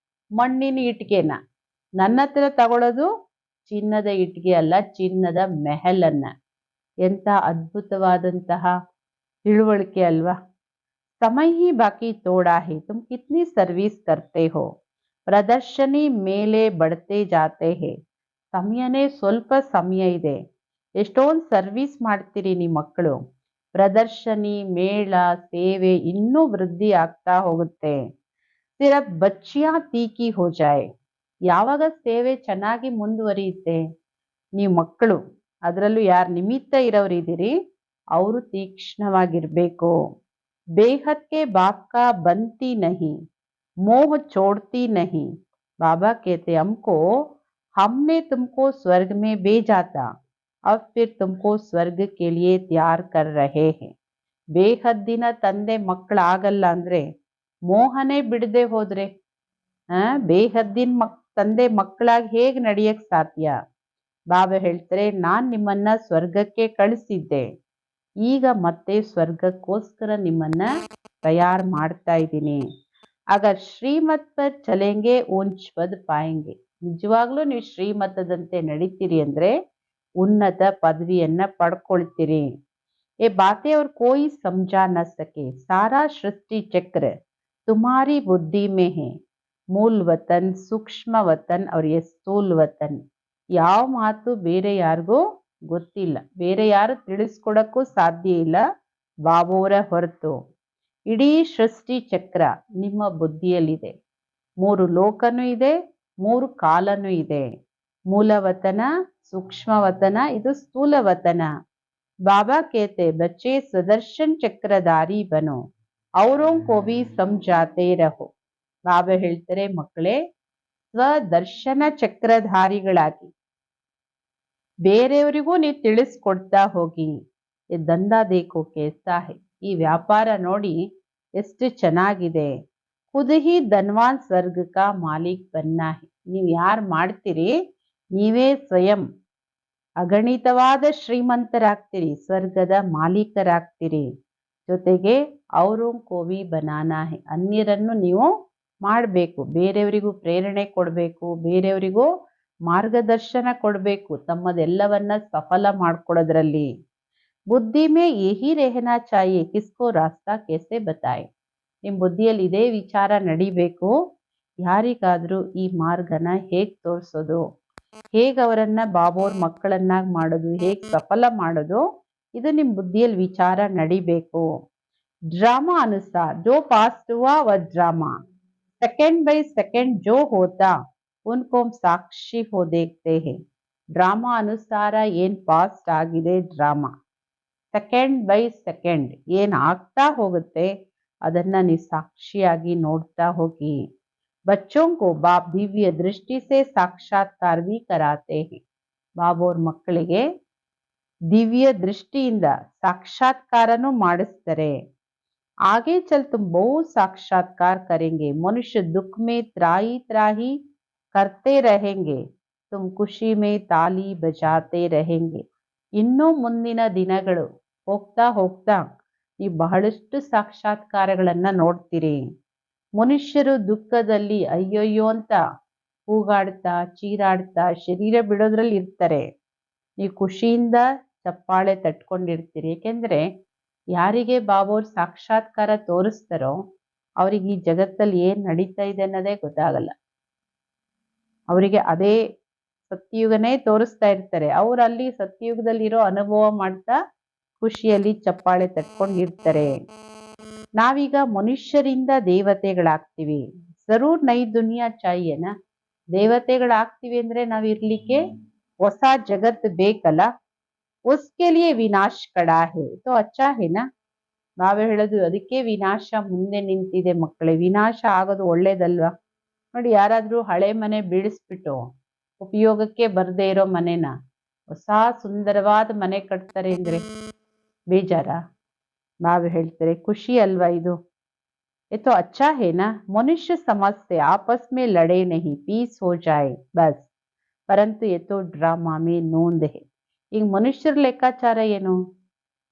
Speaker 1: ಮಣ್ಣಿನ ಇಟ್ಟಿಗೆನ, ನನ್ನ ಹತ್ರ ತಗೊಳ್ಳೋದು ಚಿನ್ನದ ಇಟ್ಟಿಗೆ ಅಲ್ಲ, ಚಿನ್ನದ ಮೆಹಲನ್ನ. ಎಂತ ಅದ್ಭುತವಾದಂತಹ ತಿಳುವಳಿಕೆ ಅಲ್ವಾ. समय ही बाकी तोड़ा है, तुम कितनी सर्विस करते हो. ಪ್ರದರ್ಶನಿ ಮೇಲೆ ಬಡ್ತೆ ಜಾತೆ ಹೇ. ಸಮಯನೇ ಸ್ವಲ್ಪ ಸಮಯ ಇದೆ, ಎಷ್ಟೊಂದು ಸರ್ವಿಸ್ ಮಾಡ್ತೀರಿ ನಿಮ್ಮ ಮಕ್ಕಳು. ಪ್ರದರ್ಶನಿ ಮೇಳ ಸೇವೆ ಇನ್ನೂ ವೃದ್ಧಿ ಆಗ್ತಾ ಹೋಗುತ್ತೆ. ಸಿರಫ್ ಬಚ್ಚಿಯಾ ತೀಕಿ ಹೋ ಜಾಯೆ. ಯಾವಾಗ ಸೇವೆ ಚೆನ್ನಾಗಿ ಮುಂದುವರಿಯುತ್ತೆ, ನೀವು ಮಕ್ಕಳು ಅದರಲ್ಲೂ ಯಾರು ನಿಮಿತ್ತ ಇರೋರಿದ್ದೀರಿ ಅವರು ತೀಕ್ಷ್ಣವಾಗಿರ್ಬೇಕು. ಬೇಹದ್ ಕೆ ಬಾಪ್ ಕಾ ಬಂತಿ ನಹಿ, मोह छोड़ती नहीं। बाबा कहते हमको, हमने तुमको स्वर्ग में भेजा था, अब फिर तुमको स्वर्ग के लिए तैयार कर रहे हैं। ಬೇಹದ್ದಿನ ತಂದೆ ಮಕ್ಕಳಾಗಲ್ಲ ಅಂದ್ರೆ ಮೋಹನೇ ಬಿಡದೆ ಹೋದ್ರೆ ಬೇಹದ್ದಿನ ತಂದೆ ಮಕ್ಕಳಾಗಿ ಹೇಗೆ ನಡೆಯಕ್ ಸಾಧ್ಯ? ಬಾಬಾ ಹೇಳ್ತಾರೆ, ನಾನ್ ನಿಮ್ಮನ್ನ ಸ್ವರ್ಗಕ್ಕೆ ಕಳಿಸಿದ್ದೆ, ಈಗ ಮತ್ತೆ ಸ್ವರ್ಗಕ್ಕೋಸ್ಕರ ನಿಮ್ಮನ್ನ ತಯಾರು ಮಾಡ್ತಾ ಇದ್ದೀನಿ. ಅಗರ್ ಶ್ರೀಮತ್ ಪರ್ ಚಲೆಂಗೆ ಊಂಚ್ ಪದ್ ಪಾಯಂಗೆ, ನಿಜವಾಗ್ಲೂ ನೀವು ಶ್ರೀಮತದಂತೆ ನಡೀತೀರಿ ಅಂದ್ರೆ ಉನ್ನತ ಪದವಿಯನ್ನ ಪಡ್ಕೊಳ್ತೀರಿ. ये बातें और कोई समझा न सके, सारा सृष्टि चक्र तुम्हारी बुद्धि में है। ಮೂಲ್ ವತನ್, ಸೂಕ್ಷ್ಮ ವತನ್ और ये ಸ್ಥೂಲ್ ವತನ್. ಯಾವ ಮಾತು ಬೇರೆ ಯಾರಿಗೂ ಗೊತ್ತಿಲ್ಲ, ಬೇರೆ ಯಾರು ತಿಳಿಸ್ಕೊಡಕ್ಕೂ ಸಾಧ್ಯ ಇಲ್ಲ ಬಾಬೋರ ಹೊರತು. ಇಡೀ ಸೃಷ್ಟಿ ಚಕ್ರ ನಿಮ್ಮ ಬುದ್ಧಿಯಲ್ಲಿದೆ. 3 ಲೋಕನೂ ಇದೆ, 3 ಕಾಲನೂ ಇದೆ. ಮೂಲವತನ, ಸೂಕ್ಷ್ಮವತನ, ಇದು ಸ್ಥೂಲವತನ. बाबा कहते बच्चे सुदर्शन चक्रधारी बनो, औरों को भी समझाते रहो. ಬಾಬಾ ಹೇಳ್ತಾರೆ, ಮಕ್ಕಳೇ ಸ್ವದರ್ಶನ ಚಕ್ರಧಾರಿಗಳಾಗಿ ಬೇರೆಯವರಿಗೂ ನೀವು ತಿಳಿಸ್ಕೊಡ್ತಾ ಹೋಗಿ. ದಂಧಾ ದೇಖೋ ಕೇಸಾ ಹೈ, ಈ ವ್ಯಾಪಾರ ನೋಡಿ ಎಷ್ಟು ಚೆನ್ನಾಗಿದೆ. ಖುದ್ ಹಿ ಧನ್ವಾನ್ ಸ್ವರ್ಗ ಕಾ ಮಾಲೀಕ್ ಬನ್ನಾ ಹೈ, ನೀವು ಯಾರು ಮಾಡ್ತೀರಿ ನೀವೇ ಸ್ವಯಂ ಅಗಣಿತವಾದ ಶ್ರೀಮಂತರಾಗ್ತೀರಿ, ಸ್ವರ್ಗದ ಮಾಲೀಕರಾಗ್ತೀರಿ. ಜೊತೆಗೆ ಅವರು ಕೋವಿ ಬನಾನಾ ಹೈ, ಅನ್ಯರನ್ನು ನೀವು ಮಾಡಬೇಕು, ಬೇರೆಯವರಿಗೂ ಪ್ರೇರಣೆ ಕೊಡಬೇಕು, ಬೇರೆಯವರಿಗೂ ಮಾರ್ಗದರ್ಶನ ಕೊಡಬೇಕು, ತಮ್ಮದೆಲ್ಲವನ್ನ ಸಫಲ ಮಾಡ್ಕೊಳ್ಳೋದ್ರಲ್ಲಿ. ಬುದ್ಧಿ ಮೇ ಯಹಿ ರೆಹನಾ ಚಾಹಿಯೆ, ಕಿಸ್ಕೋ ರಾಸ್ತಾ ಕೇಸೆ ಬತಾಯೆ. ನಿಮ್ಮ ಬುದ್ಧಿಯಲ್ಲಿ ಇದೇ ವಿಚಾರ ನಡಿಬೇಕು, ಯಾರಿಗಾದ್ರೂ ಈ ಮಾರ್ಗನ ಹೇಗೆ ತೋರಿಸೋದು, ಹೇಗೆ ಅವರನ್ನ ಬಾಬೋರ್ ಮಕ್ಕಳನ್ನಾಗಿ ಮಾಡೋದು, ಹೇಗೆ ಸಫಲ ಮಾಡೋದು, ಇದು ನಿಮ್ಮ ಬುದ್ಧಿಯಲ್ಲಿ ವಿಚಾರ ನಡಿಬೇಕು. ಡ್ರಾಮಾ ಅನುಸಾರ ಜೋ ಪಾಸ್ಟ್ ಹುವಾ ವ ಡ್ರಾಮಾ, ಸೆಕೆಂಡ್ ಬೈ ಸೆಕೆಂಡ್ ಜೋ ಹೋತಾ ಉನ್ಕೋ ಸಾಕ್ಷಿ ಹೋ ದೇಖ್ತೆ ಹೇ. ಡ್ರಾಮಾ ಅನುಸಾರ ಏನ್ ಪಾಸ್ಟ್ ಆಗಿದೆ ಡ್ರಾಮಾ, ಸೆಕೆಂಡ್ ಬೈ ಸೆಕೆಂಡ್ ಏನ್ ಆಗ್ತಾ ಹೋಗುತ್ತೆ ಅದನ್ನ ನೀವು ಸಾಕ್ಷಿಯಾಗಿ ನೋಡ್ತಾ ಹೋಗಿ. बच्चों को बाप दिव्य दृष्टि से साक्षात्कार भी कराते हैं. ಬಾಬೋರ್ ಮಕ್ಕಳಿಗೆ ದಿವ್ಯ ದೃಷ್ಟಿಯಿಂದ ಸಾಕ್ಷಾತ್ಕಾರನೂ ಮಾಡಿಸ್ತಾರೆ. आगे चल तुम बहुत साक्षात्कार करेंगे, मनुष्य दुख में त्राही त्राही करते रहेंगे, तुम ಖುಷಿ में ತಾಲಿ ಬಜಾತೆ रहेंगे. ಇನ್ನೂ ಮುಂದಿನ ದಿನಗಳು ಹೋಗ್ತಾ ಹೋಗ್ತಾ ನೀವು ಬಹಳಷ್ಟು ಸಾಕ್ಷಾತ್ಕಾರಗಳನ್ನ ನೋಡ್ತೀರಿ. ಮನುಷ್ಯರು ದುಃಖದಲ್ಲಿ ಅಯ್ಯಯ್ಯೋ ಅಂತ ಕೂಗಾಡ್ತಾ ಚೀರಾಡ್ತಾ ಶರೀರ ಬಿಡೋದ್ರಲ್ಲಿ ಇರ್ತಾರೆ, ನೀವು ಖುಷಿಯಿಂದ ಚಪ್ಪಾಳೆ ತಟ್ಕೊಂಡಿರ್ತೀರಿ. ಏಕೆಂದ್ರೆ ಯಾರಿಗೆ ಬಾಬೋರ್ ಸಾಕ್ಷಾತ್ಕಾರ ತೋರಿಸ್ತಾರೋ ಅವ್ರಿಗೆ ಈ ಜಗತ್ತಲ್ಲಿ ಏನ್ ನಡೀತಾ ಇದೆ ಅನ್ನೋದೇ ಗೊತ್ತಾಗಲ್ಲ. ಅವರಿಗೆ ಅದೇ ಸತ್ಯಯುಗನೇ ತೋರಿಸ್ತಾ ಇರ್ತಾರೆ, ಅವ್ರು ಅಲ್ಲಿ ಸತ್ಯಯುಗದಲ್ಲಿರೋ ಅನುಭವ ಮಾಡ್ತಾ ಖುಷಿಯಲ್ಲಿ ಚಪ್ಪಾಳೆ ತಟ್ಕೊಂಡಿರ್ತಾರೆ. ನಾವೀಗ ಮನುಷ್ಯರಿಂದ ದೇವತೆಗಳಾಗ್ತೀವಿ. ಜರೂರ್ ನೈ ದುನಿಯಾ ಚಾಹಿಯೇನಾ, ದೇವತೆಗಳಾಗ್ತೀವಿ ಅಂದ್ರೆ ನಾವಿರ್ಲಿಕ್ಕೆ ಹೊಸ ಜಗತ್ ಬೇಕಲ್ಲ. ಉಸ್ಕೆ ಲಿಯೆ ವಿನಾಶ್ ಕಡಾ ಹೇ ತೋ ಅಚ್ಚಾ ಹೇನಾ. ಬಾಬಾ ಹೇಳೋದು ಅದಕ್ಕೆ ವಿನಾಶ ಮುಂದೆ ನಿಂತಿದೆ ಮಕ್ಕಳೇ, ವಿನಾಶ ಆಗೋದು ಒಳ್ಳೇದಲ್ವಾ. ನೋಡಿ, ಯಾರಾದ್ರೂ ಹಳೆ ಮನೆ ಬೀಳಿಸ್ಬಿಟ್ಟು ಉಪಯೋಗಕ್ಕೆ ಬರದೇ ಇರೋ ಮನೆನ ಹೊಸ ಸುಂದರವಾದ ಮನೆ ಕಟ್ತಾರೆ ಅಂದ್ರೆ ಬೇಜಾರ? ಬಾಬಾ ಹೇಳ್ತಾರೆ ಖುಷಿ ಅಲ್ವಾ ಇದು. ये तो अच्छा है ना, मनुष्य समझ से आपस में लड़े नहीं, पीस हो जाए बस, परंतु ये तो ड्रामा में नोंद है. ಈಗ ಮನುಷ್ಯರ ಲೆಕ್ಕಾಚಾರ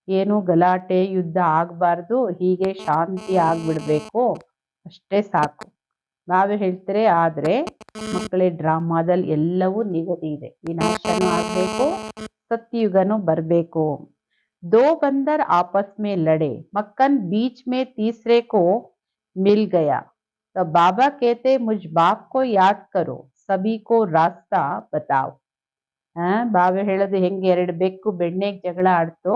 Speaker 1: ಏನು ಗಲಾಟೆ ಯುದ್ಧ ಆಗ್ಬಾರ್ದು, ಹೀಗೆ ಶಾಂತಿ ಆಗ್ಬಿಡ್ಬೇಕು, ಅಷ್ಟೇ ಸಾಕು. ಬಾಬಾ ಹೇಳ್ತಾರೆ ಆದ್ರೆ ಮಕ್ಕಳೇ ಡ್ರಾಮಾದಲ್ಲಿ ಎಲ್ಲವೂ ನಿಗದಿ ಇದೆ, ವಿನಾಶನೂ ಆಗ್ಬೇಕು, ಸತ್ಯಯುಗನೂ ಬರ್ಬೇಕು. दो बंदर आपस में लड़े, मक्खन बीच में तीसरे को मिल गया, तो बाबा कहते मुझ बाप को याद करो, सभी को रास्ता बताओ. ಬಾಬಾ ಹೇಳೋದು ಹೆಂಗೆ, 2 ಬೆಕ್ಕು ಬೆಣ್ಣೆಗೆ ಜಗಳ ಆಡ್ತು,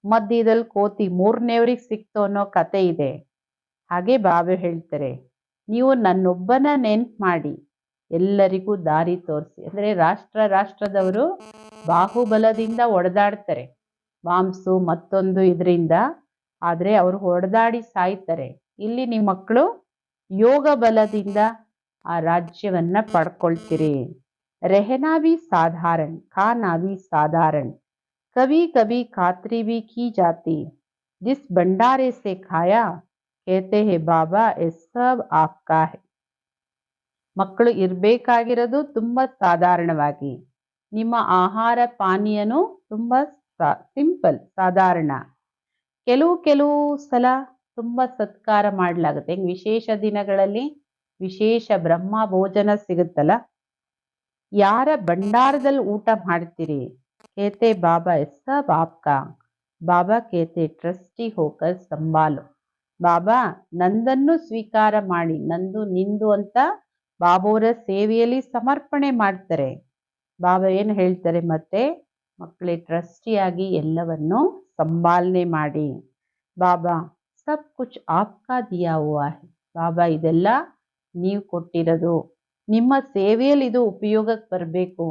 Speaker 1: ಮಧ್ಯದಲ್ಲಿ ಕೋತಿ 3ನೇವ್ರಿಗೆ ಸಿಕ್ತು ಅನ್ನೋ ಕತೆ ಇದೆ. ಹಾಗೆ ಬಾಬಾ ಹೇಳ್ತಾರೆ ನೀವು ನನ್ನೊಬ್ಬನ ನೆನ್ಪು ಮಾಡಿ ಎಲ್ಲರಿಗೂ ದಾರಿ ತೋರಿಸಿ. ಅಂದರೆ ರಾಷ್ಟ್ರದವರು ಬಾಹುಬಲದಿಂದ ಹೊಡೆದಾಡ್ತಾರೆ, ಬಾಂಬ್ಸು ಮತ್ತೊಂದು ಇದರಿಂದ, ಆದರೆ ಅವರು ಹೊಡೆದಾಡಿ ಸಾಯ್ತಾರೆ. ಇಲ್ಲಿ ನಿಮ್ಮ ಮಕ್ಕಳು ಯೋಗ ಬಲದಿಂದ ಆ ರಾಜ್ಯವನ್ನ ಪಡ್ಕೊಳ್ತೀರಿ. रहना भी साधारण, खाना भी साधारण, कभी कभी खात्री भी की जाती, जिस भंडारे से खाया कहते हैं बाबा ये सब आपका है. ಮಕ್ಕಳು ಇರಬೇಕಾಗಿರೋದು ತುಂಬಾ ಸಾಧಾರಣವಾಗಿ, ನಿಮ್ಮ ಆಹಾರ ಪಾನೀಯನು ತುಂಬಾ ಸಿಂಪಲ್, ಸಾಧಾರಣ. ಕೆಲವು ಸಲ ತುಂಬಾ ಸತ್ಕಾರ ಮಾಡಲಾಗುತ್ತೆ. ವಿಶೇಷ ದಿನಗಳಲ್ಲಿ ವಿಶೇಷ ಬ್ರಹ್ಮ ಭೋಜನ ಸಿಗುತ್ತಲ್ಲ, ಯಾರ ಭಂಡಾರದಲ್ಲಿ ಊಟ ಮಾಡ್ತೀರಿ, ಕೇತೆ ಬಾಬಾ ಸಬ್ ಆಪ್ಕಾ, ಬಾಬಾ ಕೇತೆ ಟ್ರಸ್ಟಿ ಹೋಕರ್ ಸಂಭಾಲು. ಬಾಬಾ ನಂದನ್ನು ಸ್ವೀಕಾರ ಮಾಡಿ, ನಂದು ನಿಂದು ಅಂತ ಬಾಬೋರ ಸೇವೆಯಲ್ಲಿ ಸಮರ್ಪಣೆ ಮಾಡ್ತಾರೆ. ಬಾಬಾ ಏನು ಹೇಳ್ತಾರೆ ಮತ್ತೆ, ಮಕ್ಕಳೇ ಟ್ರಸ್ಟಿಯಾಗಿ ಎಲ್ಲವನ್ನು ಸಂಭಾಲನೆ ಮಾಡಿ. ಬಾಬಾ ಸಬ್ ಕುಚ್ ಆಪ್ಕಾ ದಿಯಾ ಹುವಾ ಹೈ, ಬಾಬಾ ಇದೆಲ್ಲ ನೀವು ಕೊಟ್ಟಿರೋದು, ನಿಮ್ಮ ಸೇವೆಯಲ್ಲಿ ಇದು ಉಪಯೋಗಕ್ಕೆ ಬರಬೇಕು,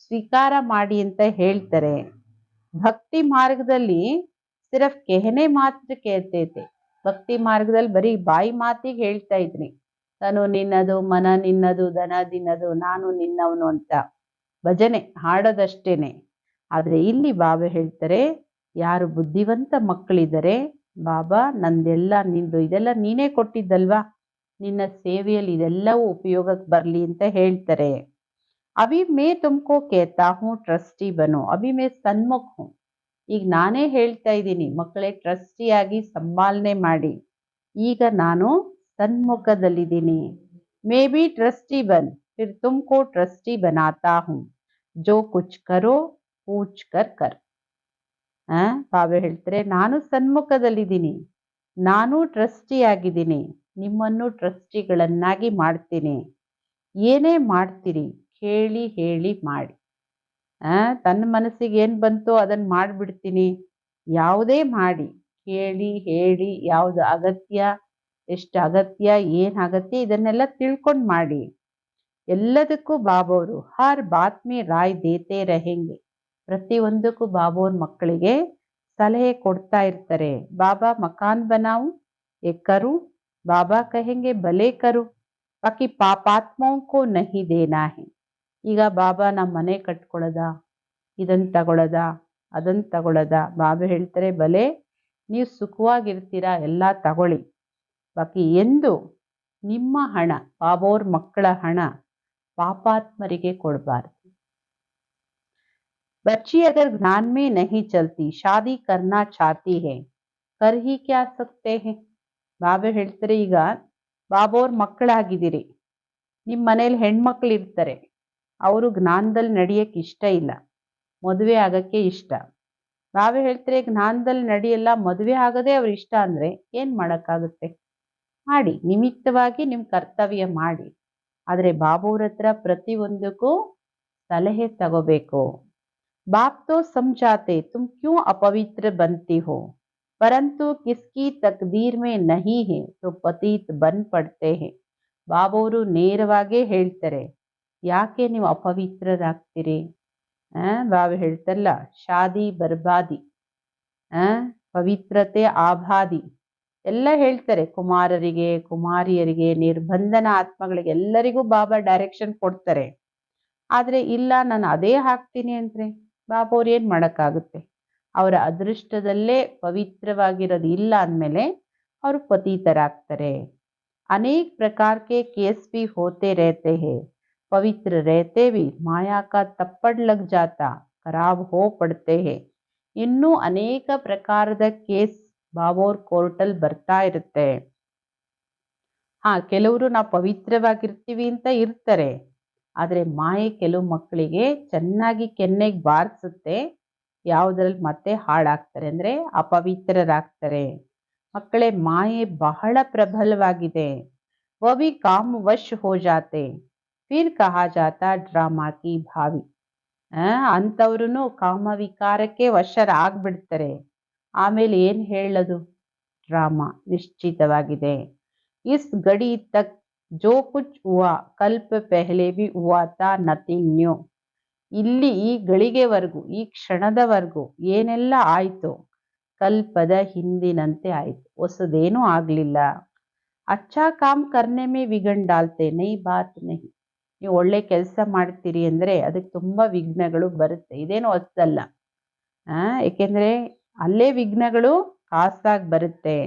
Speaker 1: ಸ್ವೀಕಾರ ಮಾಡಿ ಅಂತ ಹೇಳ್ತಾರೆ. ಭಕ್ತಿ ಮಾರ್ಗದಲ್ಲಿ ಸಿರ್ಫ್ ಕೆಹನೆ ಮಾತ್ರ ಕೇಳ್ತೈತೆ. ಭಕ್ತಿ ಮಾರ್ಗದಲ್ಲಿ ಬರೀ ಬಾಯಿ ಮಾತಿಗೆ ಹೇಳ್ತಾ ಇದ್ರಿ, ತನು ನಿನ್ನದು, ಮನ ನಿನ್ನದು, ಧನ ನಿನ್ನದು, ನಾನು ನಿನ್ನವನು ಅಂತ ಭಜನೆ ಹಾಡೋದಷ್ಟೇನೆ. ಆದರೆ ಇಲ್ಲಿ ಬಾಬಾ ಹೇಳ್ತಾರೆ, ಯಾರು ಬುದ್ಧಿವಂತ ಮಕ್ಕಳಿದ್ದಾರೆ, ಬಾಬಾ ನಂದೆಲ್ಲ ನಿಂದು, ಇದೆಲ್ಲ ನೀನೇ ಕೊಟ್ಟಿದ್ದಲ್ವಾ, ನಿನ್ನ ಸೇವೆಯಲ್ಲಿ ಇದೆಲ್ಲವೂ ಉಪಯೋಗಕ್ಕೆ ಬರಲಿ ಅಂತ ಹೇಳ್ತಾರೆ. ಅಭಿ ಮೇ ತುಮಕೋ ಕೇತಾ ಹೂँ ಟ್ರಸ್ಟಿ ಬನೋ, ಅಭಿ ಮೇ ಸನ್ಮುಖ ಹೂँ. ಈಗ ನಾನೇ ಹೇಳ್ತಾ ಇದ್ದೀನಿ, ಮಕ್ಕಳೇ ಟ್ರಸ್ಟಿಯಾಗಿ ಸಂಭಾಲನೆ ಮಾಡಿ. ಈಗ ನಾನು ಸನ್ಮುಖದಲ್ಲಿದ್ದೀನಿ. ಮೇ ಬಿ ಟ್ರಸ್ಟಿ ಬನ್, ಫಿರ್ ತುಮಕೋ ಟ್ರಸ್ಟಿ ಬನಾತಾ ಹೂँ, ಜೋ ಕುಚ್ ಕರೋ ಪೂಚ್ ಕರ್. ಬಾಬಾ ಹೇಳ್ತಾರೆ, ನಾನು ಸನ್ಮುಖದಲ್ಲಿದ್ದೀನಿ, ನಾನು ಟ್ರಸ್ಟಿ ಆಗಿದ್ದೀನಿ, ನಿಮ್ಮನ್ನು ಟ್ರಸ್ಟಿಗಳನ್ನಾಗಿ ಮಾಡ್ತೀನಿ. ಏನೇ ಮಾಡ್ತೀರಿ ಕೇಳಿ ಹೇಳಿ ಮಾಡಿ. ತನ್ನ ಮನಸ್ಸಿಗೆ ಏನು ಬಂತೋ ಅದನ್ನು ಮಾಡಿಬಿಡ್ತೀನಿ, ಯಾವುದೇ ಮಾಡಿ ಕೇಳಿ ಹೇಳಿ, ಯಾವುದು ಅಗತ್ಯ, ಎಷ್ಟು ಅಗತ್ಯ, ಏನು ಅಗತ್ಯ, ಇದನ್ನೆಲ್ಲ ತಿಳ್ಕೊಂಡು ಮಾಡಿ. ಎಲ್ಲದಕ್ಕೂ ಬಾಬೋರು ಹರ್ ಬಾತ್ ಮೇ ರಾಯ್ ದೇತೆ ರಹೆಂಗೆ, ಪ್ರತಿಯೊಂದಕ್ಕೂ ಬಾಬೋರ್ ಮಕ್ಕಳಿಗೆ ಸಲಹೆ ಕೊಡ್ತಾ ಇರ್ತಾರೆ. ಬಾಬಾ ಮಕಾನ್ ಬನಾವು ಏ ಕರು, ಬಾಬಾ ಕಹೆಂಗೆ ಭಲೆ ಕರು, ಬಾಕಿ ಪಾಪಾತ್ಮೋಂಕೋ ನಹಿ ದೇನಾ ಹೈ. ಈಗ ಬಾಬಾ ನಮ್ಮ ಮನೆ ಕಟ್ಕೊಳ್ಳೋದ, ಇದನ್ನು ತಗೊಳ್ಳೋದ, ಅದನ್ನು ತಗೊಳ್ಳೋದ, ಬಾಬಾ ಹೇಳ್ತಾರೆ ಭಲೆ ನೀವು ಸುಖವಾಗಿರ್ತೀರಾ, ಎಲ್ಲ ತಗೊಳ್ಳಿ, ಬಾಕಿ ಎಂದು ನಿಮ್ಮ ಹಣ, ಬಾಬೋರ್ ಮಕ್ಕಳ ಹಣ ಪಾಪಾತ್ಮರಿಗೆ ಕೊಡಬಾರ್ದು. बच्ची अगर ज्ञान में नहीं चलती, शादी करना चाहती है, कर ही क्या सकते हैं. ಬಾಬಾ ಹೇಳ್ತಾರೆ, ಈಗ ಬಾಬೋರ್ ಮಕ್ಕಳಾಗಿದ್ದೀರಿ, ನಿಮ್ಮ ಮನೇಲಿ ಹೆಣ್ಮಕ್ಳು ಇರ್ತಾರೆ, ಅವರು ಜ್ಞಾನದಲ್ಲಿ ನಡೆಯಕ್ಕೆ ಇಷ್ಟ ಇಲ್ಲ, ಮದುವೆ ಆಗಕ್ಕೆ ಇಷ್ಟ. ಬಾಬಾ ಹೇಳ್ತಾರೆ, ಜ್ಞಾನದಲ್ಲಿ ನಡೆಯಲ್ಲ, ಮದುವೆ ಆಗೋದೇ ಅವ್ರ ಇಷ್ಟ ಅಂದರೆ ಏನು ಮಾಡೋಕ್ಕಾಗುತ್ತೆ, ಮಾಡಿ, ನಿಮಿತ್ತವಾಗಿ ನಿಮ್ಮ ಕರ್ತವ್ಯ ಮಾಡಿ. ಆದರೆ ಬಾಬೋರ ಹತ್ರ ಪ್ರತಿಯೊಂದಕ್ಕೂ ಸಲಹೆ ತಗೋಬೇಕು. बाप तो समझाते तुम क्यों अपवित्र बनती हो, परंतु किसकी तकदीर में नहीं है तो पतित बन पड़ते हैं. ಬಾಬೋರು ನೇರವಾಗೇ ಹೇಳ್ತಾರೆ, ಯಾಕೆ ನೀವು ಅಪವಿತ್ರರಾಗ್ತೀರಿ. ಬಾಬಾ ಹೇಳ್ತಾರಲ್ಲ, ಶಾದಿ ಬರ್ಬಾದಿ, ಪವಿತ್ರತೆ ಆಭಾದಿ ಎಲ್ಲ ಹೇಳ್ತಾರೆ. ಕುಮಾರರಿಗೆ, ಕುಮಾರಿಯರಿಗೆ, ನಿರ್ಬಂಧನ ಆತ್ಮಗಳಿಗೆ ಎಲ್ಲರಿಗೂ ಬಾಬಾ ಡೈರೆಕ್ಷನ್ ಕೊಡ್ತಾರೆ. ಆದರೆ ಇಲ್ಲ ನಾನು ಅದೇ ಹಾಕ್ತೀನಿ ಅಂದರೆ ಬಾಬಾ ಅವ್ರು ಏನು ಮಾಡೋಕ್ಕಾಗುತ್ತೆ. ಅವರ ಅದೃಷ್ಟದಲ್ಲೇ ಪವಿತ್ರವಾಗಿರೋದು ಇಲ್ಲ ಅಂದಮೇಲೆ ಅವರು ಪತೀತರಾಗ್ತಾರೆ. ಅನೇಕ ಪ್ರಕಾರ के केस भी होते रहते हैं, पवित्र रहते भी माया का थप्पड़ लग जाता खराब हो पड़ते हैं. ಇನ್ನೂ ಅನೇಕ ಪ್ರಕಾರದ ಕೇಸ್ ಬಾಬೋರ್ ಕೋರ್ಟಲ್ಲಿ ಬರ್ತಾ ಇರುತ್ತೆ. ಕೆಲವರು ನಾವು ಪವಿತ್ರವಾಗಿರ್ತೀವಿ ಅಂತ ಇರ್ತಾರೆ, ಆದರೆ ಮಾಯೆ ಕೆಲವು ಮಕ್ಕಳಿಗೆ ಚೆನ್ನಾಗಿ ಕೆನ್ನೆಗೆ ಬಾರಿಸುತ್ತೆ, ಯಾವುದ್ರಲ್ಲಿ ಮತ್ತೆ ಹಾಳಾಗ್ತಾರೆ, ಅಂದರೆ ಅಪವಿತ್ರರಾಗ್ತಾರೆ. ಮಕ್ಕಳೇ ಮಾಯೆ ಬಹಳ ಪ್ರಬಲವಾಗಿದೆ. वो भी काम वश हो जाते, फिर कहा जाता ಡ್ರಾಮಾ ಕಿ ಭಾವಿ. ಅಂಥವ್ರು ಕಾಮವಿಕಾರಕ್ಕೆ ವಶರಾಗ್ಬಿಡ್ತಾರೆ, ಆಮೇಲೆ ಏನು ಹೇಳೋದು, ಡ್ರಾಮಾ ನಿಶ್ಚಿತವಾಗಿದೆ. ಇಸ್ ಗಡಿ ತಕ್ जो कुछ हुआ कल्प पहले भी हुआ था ನಥಿಂಗ್ ನ್ಯೂ. ಇಲ್ಲಿ ಈ ಗಳಿಗೆವರೆಗೂ ಈ ಕ್ಷಣದವರೆಗೂ ಏನೆಲ್ಲ ಆಯ್ತು ಕಲ್ಪದ ಹಿಂದಿನಂತೆ ಆಯ್ತು, ಹೊಸದೇನೂ ಆಗ್ಲಿಲ್ಲ. ಅಚ್ಚಾ ಕಾಮ್ ಕರ್ನೆ ಮೇ ವಿಘ್ನ ಡಾಲ್ತೆ ನೈ ಬಾತ್ ನಹಿ. ನೀವು ಒಳ್ಳೆ ಕೆಲಸ ಮಾಡ್ತೀರಿ ಅಂದ್ರೆ ಅದಕ್ಕೆ ತುಂಬಾ ವಿಘ್ನಗಳು ಬರುತ್ತೆ, ಇದೇನು ಹೊಸದಲ್ಲ. ಏಕೆಂದ್ರೆ ಅಲ್ಲೇ ವಿಘ್ನಗಳು ಖಾಸಾಗಿ ಬರುತ್ತೆ.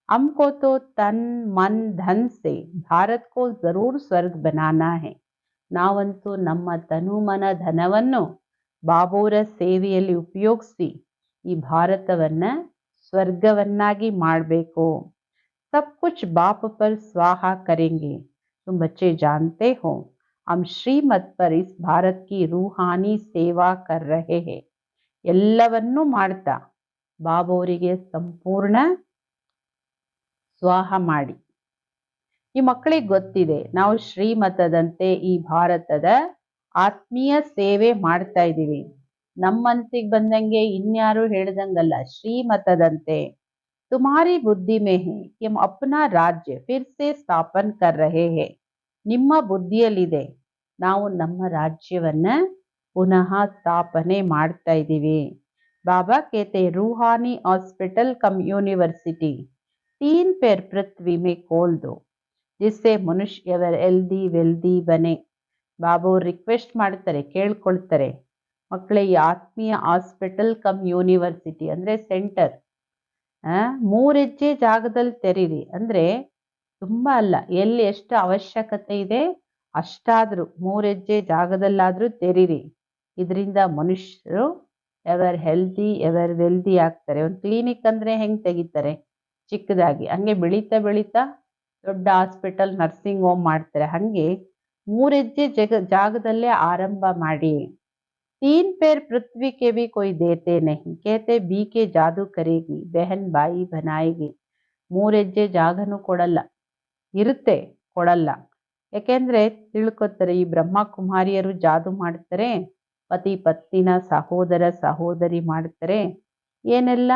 Speaker 1: हमको तो तन मन धन से भारत को जरूर स्वर्ग बनाना है. ನಾವಂತೂ ನಮ್ಮ ತನು ಮನ ಧನವನ್ನು ಬಾಬೋರ ಸೇವೆಯಲ್ಲಿ ಉಪಯೋಗಿಸಿ ಈ ಭಾರತವನ್ನ ಸ್ವರ್ಗವನ್ನಾಗಿ ಮಾಡಬೇಕು. सब कुछ बाप पर स्वाहा करेंगे. तुम बच्चे जानते हो हम श्रीमत पर इस भारत की रूहानी सेवा कर रहे हैं. ಎಲ್ಲವನ್ನೂ ಮಾಡ್ತಾ ಬಾಬೋರಿಗೆ ಸಂಪೂರ್ಣ ಸ್ವಾಹ ಮಾಡಿ. ಈ ಮಕ್ಕಳಿಗೆ ಗೊತ್ತಿದೆ ನಾವು ಶ್ರೀಮತದಂತೆ ಈ ಭಾರತದ ಆತ್ಮೀಯ ಸೇವೆ ಮಾಡ್ತಾ ಇದ್ದೀವಿ. ನಮ್ಮ ಮನಸ್ಸಿಗೆ ಬಂದಂಗೆ ಇನ್ಯಾರು ಹೇಳ್ದಂಗಲ್ಲ, ಶ್ರೀಮತದಂತೆ. ತುಮಾರಿ ಬುದ್ಧಿ ಮೇ ಹೈ ಕಿ ಹಮ್ ಅಪ್ನಾ ರಾಜ್ಯ ಫಿರ್ ಸೆ ಸ್ಥಾಪನ್ ಕರ್ ರಹೆ ಹೈ. ನಿಮ್ಮ ಬುದ್ಧಿಯಲ್ಲಿದೆ ನಾವು ನಮ್ಮ ರಾಜ್ಯವನ್ನ ಪುನಃ ಸ್ಥಾಪನೆ ಮಾಡ್ತಾ ಇದ್ದೀವಿ. ಬಾಬಾ ಕೇತೆ ರೂಹಾನಿ ಹಾಸ್ಪಿಟಲ್ ಕಮ್ ಯೂನಿವರ್ಸಿಟಿ 3 पैर पृथ्वी में खोल दो जिससे ಮನುಷ್ಯ ಹೆಲ್ದಿ ವೆಲ್ದಿ ಬನೆ. ಬಾಬು ರಿಕ್ವೆಸ್ಟ್ ಮಾಡ್ತಾರೆ, ಕೇಳ್ಕೊಳ್ತಾರೆ, ಮಕ್ಕಳೇ ಈ ಆತ್ಮೀಯ ಹಾಸ್ಪಿಟಲ್ ಕಮ್ ಯೂನಿವರ್ಸಿಟಿ ಅಂದ್ರೆ ಸೆಂಟರ್ 3 ಹೆಜ್ಜೆ ಜಾಗದಲ್ಲಿ ತೆರೀರಿ. ಅಂದ್ರೆ ತುಂಬಾ ಅಲ್ಲ, ಎಲ್ಲಿ ಎಷ್ಟು ಅವಶ್ಯಕತೆ ಇದೆ ಅಷ್ಟಾದ್ರೂ 3 ಹೆಜ್ಜೆ ಜಾಗದಲ್ಲಾದ್ರೂ ತೆರೀರಿ. ಇದರಿಂದ ಮನುಷ್ಯರು ಎವರ್ ಹೆಲ್ದಿ ಎವರ್ ವೆಲ್ದಿ ಆಗ್ತಾರೆ. ಒಂದು ಕ್ಲಿನಿಕ್ ಅಂದ್ರೆ ಹೆಂಗ್ ತೆಗಿತಾರೆ ಚಿಕ್ಕದಾಗಿ, ಹಂಗೆ ಬೆಳೀತಾ ಬೆಳೀತಾ ದೊಡ್ಡ ಹಾಸ್ಪಿಟಲ್ ನರ್ಸಿಂಗ್ ಹೋಮ್ ಮಾಡ್ತಾರೆ. ಹಂಗೆ 3 ಹೆಜ್ಜೆ ಜಾಗದಲ್ಲೇ ಆರಂಭ ಮಾಡಿ. 3 पैर पृथ्वी के भी कोई देते नहीं कहते बी के जादू करेगी बहन ಬಾಯಿ ಬನಾಯಿಗಿ. 3 ಹೆಜ್ಜೆ ಜಾಗನೂ ಕೊಡಲ್ಲ, ಇರುತ್ತೆ ಕೊಡಲ್ಲ. ಯಾಕೆಂದ್ರೆ ತಿಳ್ಕೊತಾರೆ ಈ ಬ್ರಹ್ಮ ಕುಮಾರಿಯರು ಜಾದು ಮಾಡ್ತಾರೆ, ಪತಿ ಪತ್ನಿನ ಸಹೋದರ ಸಹೋದರಿ ಮಾಡ್ತಾರೆ, ಏನೆಲ್ಲ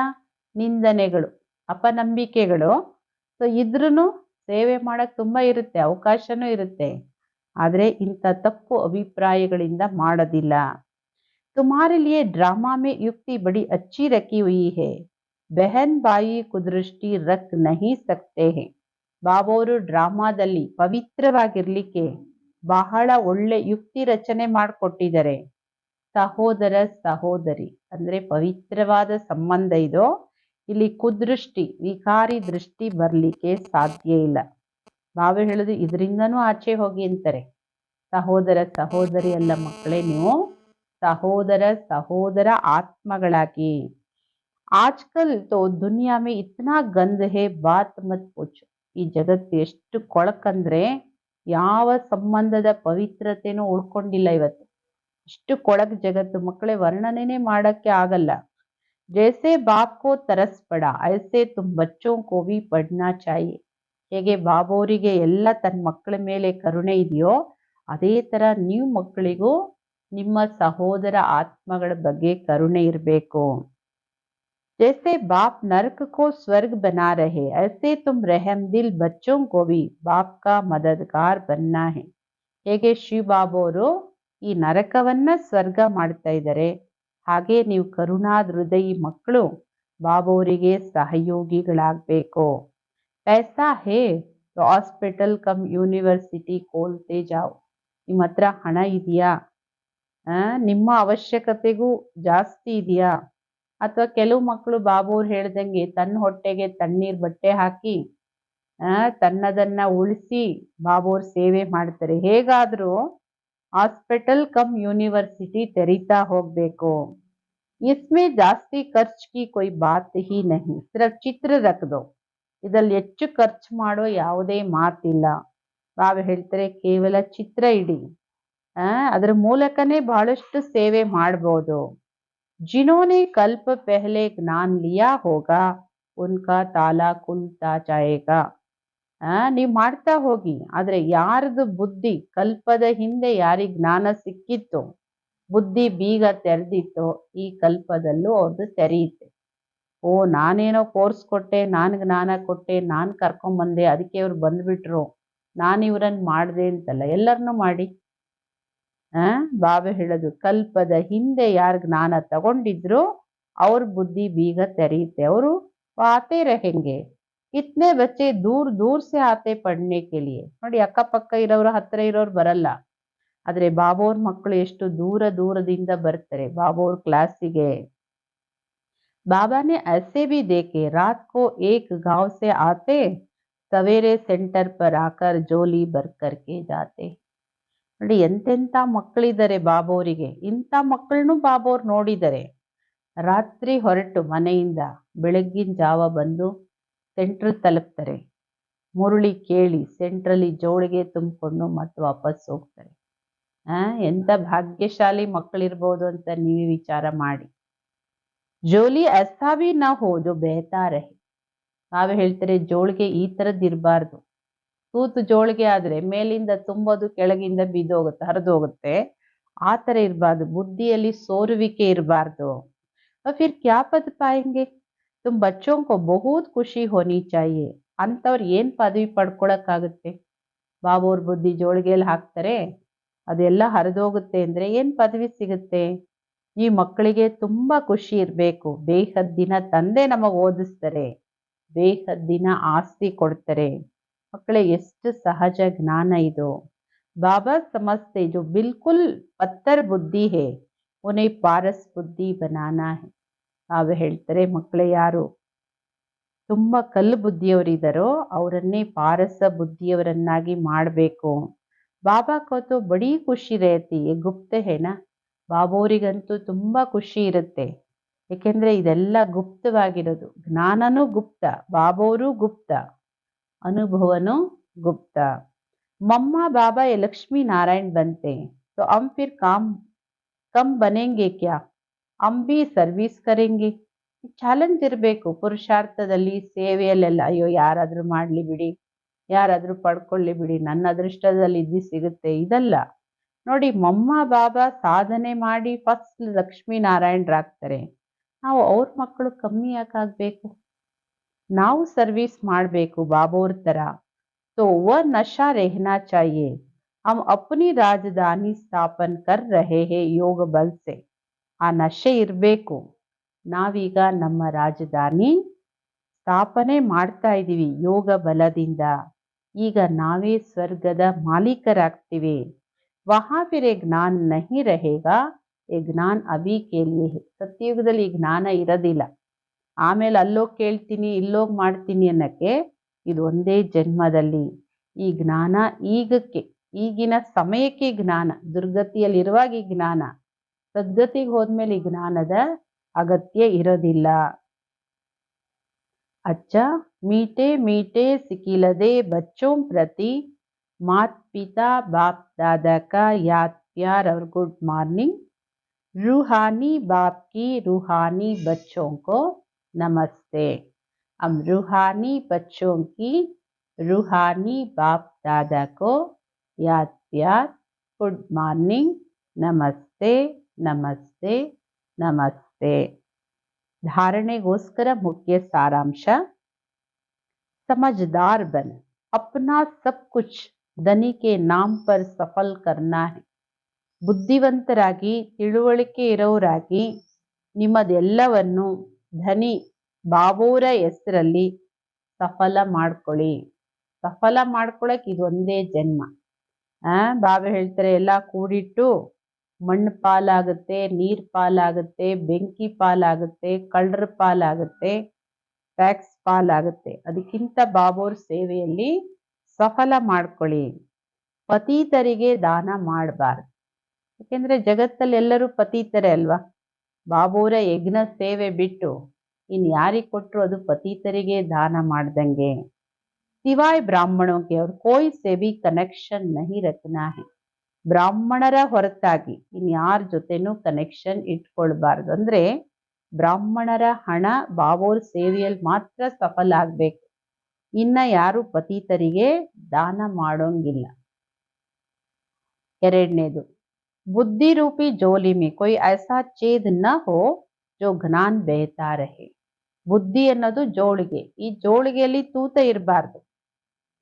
Speaker 1: ನಿಂದನೆಗಳು ಅಪನಂಬಿಕೆಗಳು. ಸೊ ಇದ್ರೂ ಸೇವೆ ಮಾಡಕ್ ತುಂಬಾ ಇರುತ್ತೆ, ಅವಕಾಶನೂ ಇರುತ್ತೆ. ಆದ್ರೆ ಇಂಥ ತಪ್ಪು ಅಭಿಪ್ರಾಯಗಳಿಂದ ಮಾಡೋದಿಲ್ಲ. तुम्हारे लिए ड्रामा में युक्ति बड़ी अच्छी रखी हुई है बहन भाई कुदृष्टि रख नहीं सकते हैं. ಬಾಬೋರು ಡ್ರಾಮಾದಲ್ಲಿ ಪವಿತ್ರವಾಗಿರ್ಲಿಕ್ಕೆ ಬಹಳ ಒಳ್ಳೆ ಯುಕ್ತಿ ರಚನೆ ಮಾಡಿಕೊಟ್ಟಿದ್ದಾರೆ. ಸಹೋದರ ಸಹೋದರಿ ಅಂದ್ರೆ ಪವಿತ್ರವಾದ ಸಂಬಂಧ ಇದು. ಇಲ್ಲಿ ಕುದೃಷ್ಟಿ ವಿಕಾರಿ ದೃಷ್ಟಿ ಬರ್ಲಿಕ್ಕೆ ಸಾಧ್ಯ ಇಲ್ಲ. ಬಾಬಾ ಹೇಳುದು ಇದರಿಂದನೂ ಆಚೆ ಹೋಗಿ ಅಂತಾರೆ. ಸಹೋದರ ಸಹೋದರಿ ಅಲ್ಲ ಮಕ್ಕಳೇ, ನೀವು ಸಹೋದರ ಸಹೋದರ ಆತ್ಮಗಳಾಗಿ. ಆಜ್ಕಲ್ ತೋ ದುನಿಯಾ ಮೇ ಇತ್ನಾ ಗಂಧ ಹೇ ಬಾತ್ ಮತ್ ಪೂಛೋ. ಈ ಜಗತ್ತು ಎಷ್ಟು ಕೊಳಕಂದ್ರೆ ಯಾವ ಸಂಬಂಧದ ಪವಿತ್ರತೆನೂ ಉಳ್ಕೊಂಡಿಲ್ಲ ಇವತ್ತು. ಎಷ್ಟು ಕೊಳಕ್ ಜಗತ್ತು ಮಕ್ಕಳೇ, ವರ್ಣನೆ ಮಾಡಕ್ಕೆ ಆಗಲ್ಲ. जैसे बाप को तरस पड़ा ऐसे तुम बच्चों को भी पढ़ना चाहिए. ಹೇಗೆ ಬಾಬೋರಿಗೆ ಎಲ್ಲ ತನ್ನ ಮಕ್ಕಳ ಮೇಲೆ ಕರುಣೆ ಇದೆಯೋ ಅದೇ ತರ ನೀವು ಮಕ್ಕಳಿಗೂ ನಿಮ್ಮ ಸಹೋದರ ಆತ್ಮಗಳ ಬಗ್ಗೆ ಕರುಣೆ ಇರಬೇಕು. जैसे बाप नरक को स्वर्ग बना रहे ऐसे तुम रहम दिल बच्चों को भी बाप का मददगार बनना है. ಹೇಗೆ ಶಿವಬಾಬೋರು ಈ ನರಕವನ್ನ ಸ್ವರ್ಗ ಮಾಡ್ತಾ ಇದ್ದಾರೆ, ಹಾಗೆ ನೀವು ಕರುಣಾಹೃದಯಿ ಮಕ್ಕಳು ಬಾಬೋರಿಗೆ ಸಹಯೋಗಿಗಳಾಗಬೇಕು. पैसा है तो ಹಾಸ್ಪಿಟಲ್ ಕಮ್ ಯೂನಿವರ್ಸಿಟಿ ಕೋಲ್ತೆ ಜಾವ್. ನಿಮ್ಮ ಹತ್ರ ಹಣ ಇದೆಯಾ, ನಿಮ್ಮ ಅವಶ್ಯಕತೆಗೂ ಜಾಸ್ತಿ ಇದೆಯಾ? ಅಥವಾ ಕೆಲವು ಮಕ್ಕಳು ಬಾಬೋರು ಹೇಳ್ದಂಗೆ ತನ್ನ ಹೊಟ್ಟೆಗೆ ತಣ್ಣೀರ್ ಬಟ್ಟೆ ಹಾಕಿ ತನ್ನದನ್ನ ಉಳಿಸಿ ಬಾಬೋರ್ ಸೇವೆ ಮಾಡ್ತಾರೆ. ಹೇಗಾದ್ರೂ ಹಾಸ್ಪಿಟಲ್ ಕಮ್ ಯೂನಿವರ್ಸಿಟಿ ತೆರೀತಾ ಹೋಗ್ಬೇಕು. इसमें ಜಾಸ್ತಿ ಖರ್ಚ್ ಕಿ ಕೊಯ್ ಬಾತ್ ಹಿ ನಹಿ ಸಿರ್ಫ್ ಚಿತ್ರ ರಖ್ ದೋ. ಇದಲ್ಲಿ ಹೆಚ್ಚು ಖರ್ಚು ಮಾಡೋ ಯಾವುದೇ ಮಾತಿಲ್ಲ. ಬಾಬಾ ಹೇಳ್ತಾರೆ ಕೇವಲ ಚಿತ್ರ ಇಡಿ, ಅದರ ಮೂಲಕನೇ ಬಹಳಷ್ಟು ಸೇವೆ ಮಾಡಬಹುದು. जिन्होंने कल्प पहले ज्ञान लिया होगा उनका ताला खुलता जाएगा. ನೀವು ಮಾಡ್ತಾ ಹೋಗಿ, ಆದ್ರೆ ಯಾರದು ಬುದ್ಧಿ ಕಲ್ಪದ ಹಿಂದೆ ಯಾರಿಗೆ ಜ್ಞಾನ ಸಿಕ್ಕಿತ್ತು, ಬುದ್ಧಿ ಬೀಗ ತೆರೆದಿತ್ತು, ಈ ಕಲ್ಪದಲ್ಲೂ ಅವ್ರದ್ದು ತೆರೆಯುತ್ತೆ. ಓ ನಾನೇನೋ ಕೋರ್ಸ್ ಕೊಟ್ಟೆ, ನಾನು ಜ್ಞಾನ ಕೊಟ್ಟೆ, ನಾನು ಕರ್ಕೊಂಬಂದೆ, ಅದಕ್ಕೆ ಅವ್ರು ಬಂದ್ಬಿಟ್ರು, ನಾನು ಇವ್ರನ್ನ ಮಾಡಿದೆ ಅಂತಲ್ಲ, ಎಲ್ಲರನ್ನೂ ಮಾಡಿ. ಬಾಬಾ ಹೇಳೋದು, ಕಲ್ಪದ ಹಿಂದೆ ಯಾರು ಜ್ಞಾನ ತಗೊಂಡಿದ್ರು ಅವ್ರ ಬುದ್ಧಿ ಬೀಗ ತೆರೆಯುತ್ತೆ. ಅವರು ಆತೆ रहेंगे. कितने बच्चे दूर दूर से आते पढ़ने के लिए. ನೋಡಿ, ಅಕ್ಕಪಕ್ಕ ಇರೋರು, ಹತ್ರ ಇರೋರು ಬರಲ್ಲ. ಆದ್ರೆ ಬಾಬೋರ್ ಮಕ್ಕಳು ಎಷ್ಟು ದೂರ ದೂರದಿಂದ ಬರ್ತಾರೆ ಬಾಬೋರ್ ಕ್ಲಾಸಿಗೆ. बाबा ने ऐसे भी देखे, रात को एक गांव से आते, सवेरे सेंटर पर आकर जोली भर करके जाते. ನೋಡಿ, ಎಂತೆಂಥ ಮಕ್ಕಳಿದ್ದಾರೆ ಬಾಬೋರಿಗೆ. ಇಂಥ ಮಕ್ಕಳನ್ನು ಬಾಬೋರ್ ನೋಡಿದ್ದಾರೆ. ರಾತ್ರಿ ಹೊರಟು ಮನೆಯಿಂದ ಬೆಳಗ್ಗಿನ ಜಾವ ಬಂದು ಸೆಂಟ್ರಲ್ ತಲುಪ್ತಾರೆ. ಮುರುಳಿ ಕೇಳಿ ಸೆಂಟ್ರಲ್ಲಿ ಜೋಳಿಗೆ ತುಂಬಿಕೊಂಡು ಮತ್ತೆ ವಾಪಸ್ ಹೋಗ್ತಾರೆ. ಎಂಥ ಭಾಗ್ಯಶಾಲಿ ಮಕ್ಕಳಿರ್ಬೋದು ಅಂತ ನೀವೇ ವಿಚಾರ ಮಾಡಿ. ಜೋಲಿ ऐसा भी ना हो जो बहता रहे. ನಾವೇ ಹೇಳ್ತಾರೆ, ಜೋಳಿಗೆ ಈ ಥರದ್ದು ಇರಬಾರ್ದು. ತೂತು ಜೋಳಿಗೆ ಆದ್ರೆ ಮೇಲಿಂದ ತುಂಬೋದು, ಕೆಳಗಿಂದ ಬಿದ್ದೋಗುತ್ತೆ, ಹರಿದೋಗುತ್ತೆ. ಆ ಥರ ಇರಬಾರ್ದು. ಬುದ್ಧಿಯಲ್ಲಿ ಸೋರುವಿಕೆ ಇರಬಾರ್ದು. फिर क्या पद पाएंगे. तुम बच्चों को बहुत खुशी होनी चाहिए. ಅಂಥವ್ರು ಏನ್ ಪದವಿ ಪಡ್ಕೊಳಕ್ಕಾಗುತ್ತೆ. ಬಾಬೋರ್ ಬುದ್ಧಿ ಜೋಳಿಗೆಯಲ್ಲಿ ಹಾಕ್ತಾರೆ, ಅದೆಲ್ಲ ಹರಿದೋಗುತ್ತೆ ಅಂದ್ರೆ ಏನ್ ಪದವಿ ಸಿಗುತ್ತೆ. ಈ ಮಕ್ಕಳಿಗೆ ತುಂಬಾ ಖುಷಿ ಇರಬೇಕು. ಬೇಹದ್ದಿನ ತಂದೆ ನಮಗೆ ಓದಿಸ್ತಾರೆ, ಬೇಹದ್ದಿನ ಆಸ್ತಿ ಕೊಡ್ತಾರೆ. ಮಕ್ಕಳೇ, ಎಷ್ಟು ಸಹಜ ಜ್ಞಾನ ಇದು. ಬಾಬಾ ಸಮಸ್ತೆ ಜೋ ಬಿಲ್ಕುಲ್ ಪತ್ತರ್ ಬುದ್ಧಿ ಹೇ ಉನ್ಹೇ ಪಾರಸ್ ಬುದ್ಧಿ ಬನಾನಾ ಹೇ. ಬಾಬಾ ಹೇಳ್ತಾರೆ, ಮಕ್ಕಳೇ, ಯಾರು ತುಂಬಾ ಕಲ್ಲು ಬುದ್ಧಿಯವರಿದ್ದಾರೋ ಅವರನ್ನೇ ಪಾರಸ ಬುದ್ಧಿಯವರನ್ನಾಗಿ ಮಾಡಬೇಕು. ಬಾಬಾ ಕೋತು ಬಡೀ ಖುಷಿ ರೇತಿ, ಗುಪ್ತ ಹೇನಾ. ಬಾಬೋರಿಗಂತೂ ತುಂಬಾ ಖುಷಿ ಇರುತ್ತೆ. ಏಕೆಂದ್ರೆ ಇದೆಲ್ಲ ಗುಪ್ತವಾಗಿರೋದು. ಜ್ಞಾನನೂ ಗುಪ್ತ, ಬಾಬೋರು ಗುಪ್ತ, ಅನುಭವನೂ ಗುಪ್ತ. मम्मा बाबा ये लक्ष्मी नारायण बनते तो हम फिर काम कम बनेंगे क्या. हम भी ಸರ್ವಿಸ್ ಕರೆಂಗೆ. ಚಾಲೆಂಜ್ ಇರಬೇಕು ಪುರುಷಾರ್ಥದಲ್ಲಿ, ಸೇವೆಯಲ್ಲೆಲ್ಲ. ಅಯ್ಯೋ, ಯಾರಾದ್ರೂ ಮಾಡ್ಲಿ ಬಿಡಿ, ಯಾರಾದ್ರೂ ಪಡ್ಕೊಳ್ಳಿ ಬಿಡಿ, ನನ್ನ ಅದೃಷ್ಟದಲ್ಲಿ ಇದ್ದು ಸಿಗುತ್ತೆ, ಇದಲ್ಲ ನೋಡಿ. ಮಮ್ಮ ಬಾಬಾ ಸಾಧನೆ ಮಾಡಿ ಫಸ್ಟ್ ಲಕ್ಷ್ಮೀ ನಾರಾಯಣರಾಗ್ತಾರೆ. ನಾವು ಅವ್ರ ಮಕ್ಕಳು ಕಮ್ಮಿ ಯಾಕಾಗಬೇಕು. ನಾವು ಸರ್ವಿಸ್ ಮಾಡಬೇಕು ಬಾಬೋರ್ ತರ. तो वह नशा रहना चाहिए. हम अपनी राजधानी स्थापन कर रहे हैं योग बल से. ಆ ನಶೆ ಇರಬೇಕು. ನಾವೀಗ ನಮ್ಮ ರಾಜಧಾನಿ ಸ್ಥಾಪನೆ ಮಾಡ್ತಾ ಇದ್ದೀವಿ ಯೋಗ ಬಲದಿಂದ. ಈಗ ನಾವೇ ಸ್ವರ್ಗದ ಮಾಲೀಕರಾಗ್ತೀವಿ. ವಹಾ ಫಿರ್ ಜ್ಞಾನ ನಹಿ रहेगा. ಈ ಜ್ಞಾನ ಅಭಿ ಕೆ ಲಿಯೇ ಹೈ. ಸತ್ಯಯುಗದಲ್ಲಿ ಈ ಜ್ಞಾನ ಇರೋದಿಲ್ಲ. ಆಮೇಲೆ ಅಲ್ಲೋಗಿ ಕೇಳ್ತೀನಿ, ಇಲ್ಲೋಗಿ ಮಾಡ್ತೀನಿ ಅನ್ನಕ್ಕೆ. ಇದು ಒಂದೇ ಜನ್ಮದಲ್ಲಿ ಈ ಜ್ಞಾನ, ಈಗಕ್ಕೆ, ಈಗಿನ ಸಮಯಕ್ಕೆ ಜ್ಞಾನ. ದುರ್ಗತಿಯಲ್ಲಿರುವಾಗ ಈ ಜ್ಞಾನ, ಸದ್ಗತಿಗೆ ಹೋದ್ಮೇಲೆ ಈ ಜ್ಞಾನದ ಅಗತ್ಯ ಇರೋದಿಲ್ಲ. अच्छा, मीठे मीठे सिकिलदे बच्चों प्रति मात पिता बाप दादा का याद प्यार और गुड मॉर्निंग. रूहानी बाप की रूहानी बच्चों को नमस्ते. हम रूहानी बच्चों की रूहानी बाप दादा को याद प्यार, गुड मॉर्निंग, नमस्ते नमस्ते नमस्ते. धारणेಗೋಸ್ಕರ मुख्य सारांश. समझदार बन, अपना सब कुछ धनी के नाम पर सफल करना है. ಬುದ್ಧಿವಂತರಾಗಿ, ತಿಳುವಳಿಕೆ ಇರೋರಾಗಿ ನಿಮ್ಮದೆಲ್ಲವನ್ನು ಧನಿ ಬಾಬೋರ ಹೆಸರಲ್ಲಿ ಸಫಲ ಮಾಡ್ಕೊಳ್ಳಿ. ಸಫಲ ಮಾಡ್ಕೊಳಕ್ ಇದೊಂದೇ ಜನ್ಮ. ಬಾಬಾ ಹೇಳ್ತಾರೆ, ಎಲ್ಲ ಕೂಡಿಟ್ಟು ಮಣ್ಣು ಪಾಲಾಗುತ್ತೆ, ನೀರ್ ಪಾಲಾಗುತ್ತೆ, ಬೆಂಕಿ ಪಾಲಾಗುತ್ತೆ, ಕಳ್ಳರ ಪಾಲಾಗುತ್ತೆ, ಟ್ಯಾಕ್ಸ್ ಪಾಲಾಗುತ್ತೆ. ಅದಕ್ಕಿಂತ ಬಾಬೋರ್ ಸೇವೆಯಲ್ಲಿ ಸಫಲ ಮಾಡ್ಕೊಳ್ಳಿ. ಪತೀತರಿಗೆ ದಾನ ಮಾಡಬಾರ್ದು. ಯಾಕೆಂದ್ರೆ ಜಗತ್ತಲ್ಲಿ ಎಲ್ಲರೂ ಪತೀತರೇ ಅಲ್ವಾ. ಬಾಬೋರ ಯಜ್ಞ ಸೇವೆ ಬಿಟ್ಟು ಇನ್ ಯಾರಿಗೆ ಕೊಟ್ಟರು ಅದು ಪತೀತರಿಗೆ ದಾನ ಮಾಡ್ದಂಗೆ. ಸಿವಾಯ್ ಬ್ರಾಹ್ಮಣೋं के और कोई से भी कनेक्शन नहीं रखना है. ಬ್ರಾಹ್ಮಣರ ಹೊರತಾಗಿ ಇನ್ಯಾರ ಜೊತೆನೂ ಕನೆಕ್ಷನ್ ಇಟ್ಕೊಳ್ಬಾರ್ದು. ಅಂದ್ರೆ ಬ್ರಾಹ್ಮಣರ ಹಣ ಬಾಬೋರ್ ಸೇವೆಯಲ್ಲಿ ಮಾತ್ರ ಸಫಲ ಆಗ್ಬೇಕು. ಇನ್ನ ಯಾರು ಪತೀತರಿಗೆ ದಾನ ಮಾಡೋಂಗಿಲ್ಲ. ಎರಡನೇದು, बुद्धि रूपी जोली में कोई ऐसा छेद न हो जो ज्ञान बहता रहे. ಬುದ್ಧಿ ಅನ್ನೋದು ಜೋಳಿಗೆ. ಈ ಜೋಳಿಗೆಯಲ್ಲಿ ತೂತ ಇರಬಾರ್ದು.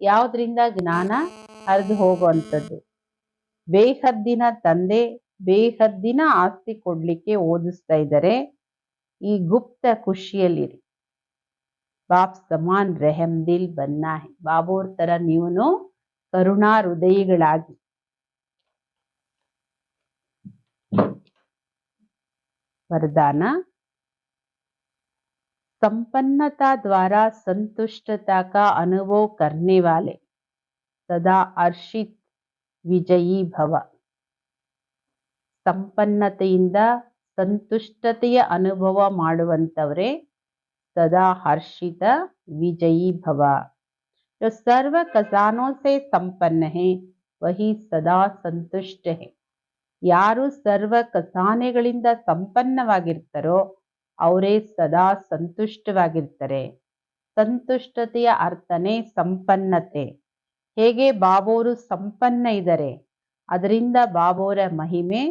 Speaker 1: ಯಾವುದರಿಂದ? ಜ್ಞಾನ ಹರಿದು ಹೋಗುವಂಥದ್ದು. ಬೇಹದ್ದಿನ ತಂದೆ ಬೇಹದ್ದಿನ ಆಸ್ತಿ ಕೊಡ್ಲಿಕ್ಕೆ ಓದಿಸ್ತಾ ಇದ್ದಾರೆ. ಈ ಗುಪ್ತ ಖುಷಿಯಲ್ಲಿರಿ. ಬಾಪ್ ಸಮಾನ್ ರೆಹಮ್ ದಿಲ್ ಬನ್ನ ಹೈ. ಬಾಬೋರ್ ತರ ನೀವು ಕರುಣಾ ಹೃದಯಿಗಳಾಗಿ. वरदान संपन्नता द्वारा संतुष्टता का अनुभव करने वाले सदा हर्षित विजयी भव. ಸಂಪನ್ನತೆಯಿಂದ ಸಂತುಷ್ಟತೆಯ ಅನುಭವ ಮಾಡುವಂತವರೇ सदा हर्षित विजयी भव. जो सर्व खजानों से संपन्न है वही सदा संतुष्ट है. ಯಾರು ಸರ್ವ ಖಜಾನೆಗಳಿಂದ ಸಂಪನ್ನವಾಗಿರ್ತಾರೋ ಅವರೇ ಸದಾ ಸಂತುಷ್ಟವಾಗಿರ್ತಾರೆ. ಸಂತುಷ್ಟತೆಯ ಅರ್ಥನೇ ಸಂಪನ್ನತೆ. ಹೇಗೆ ಬಾಬೋರು ಸಂಪನ್ನ ಇದ್ದಾರೆ, ಅದರಿಂದ ಬಾಬೋರ ಮಹಿಮೆ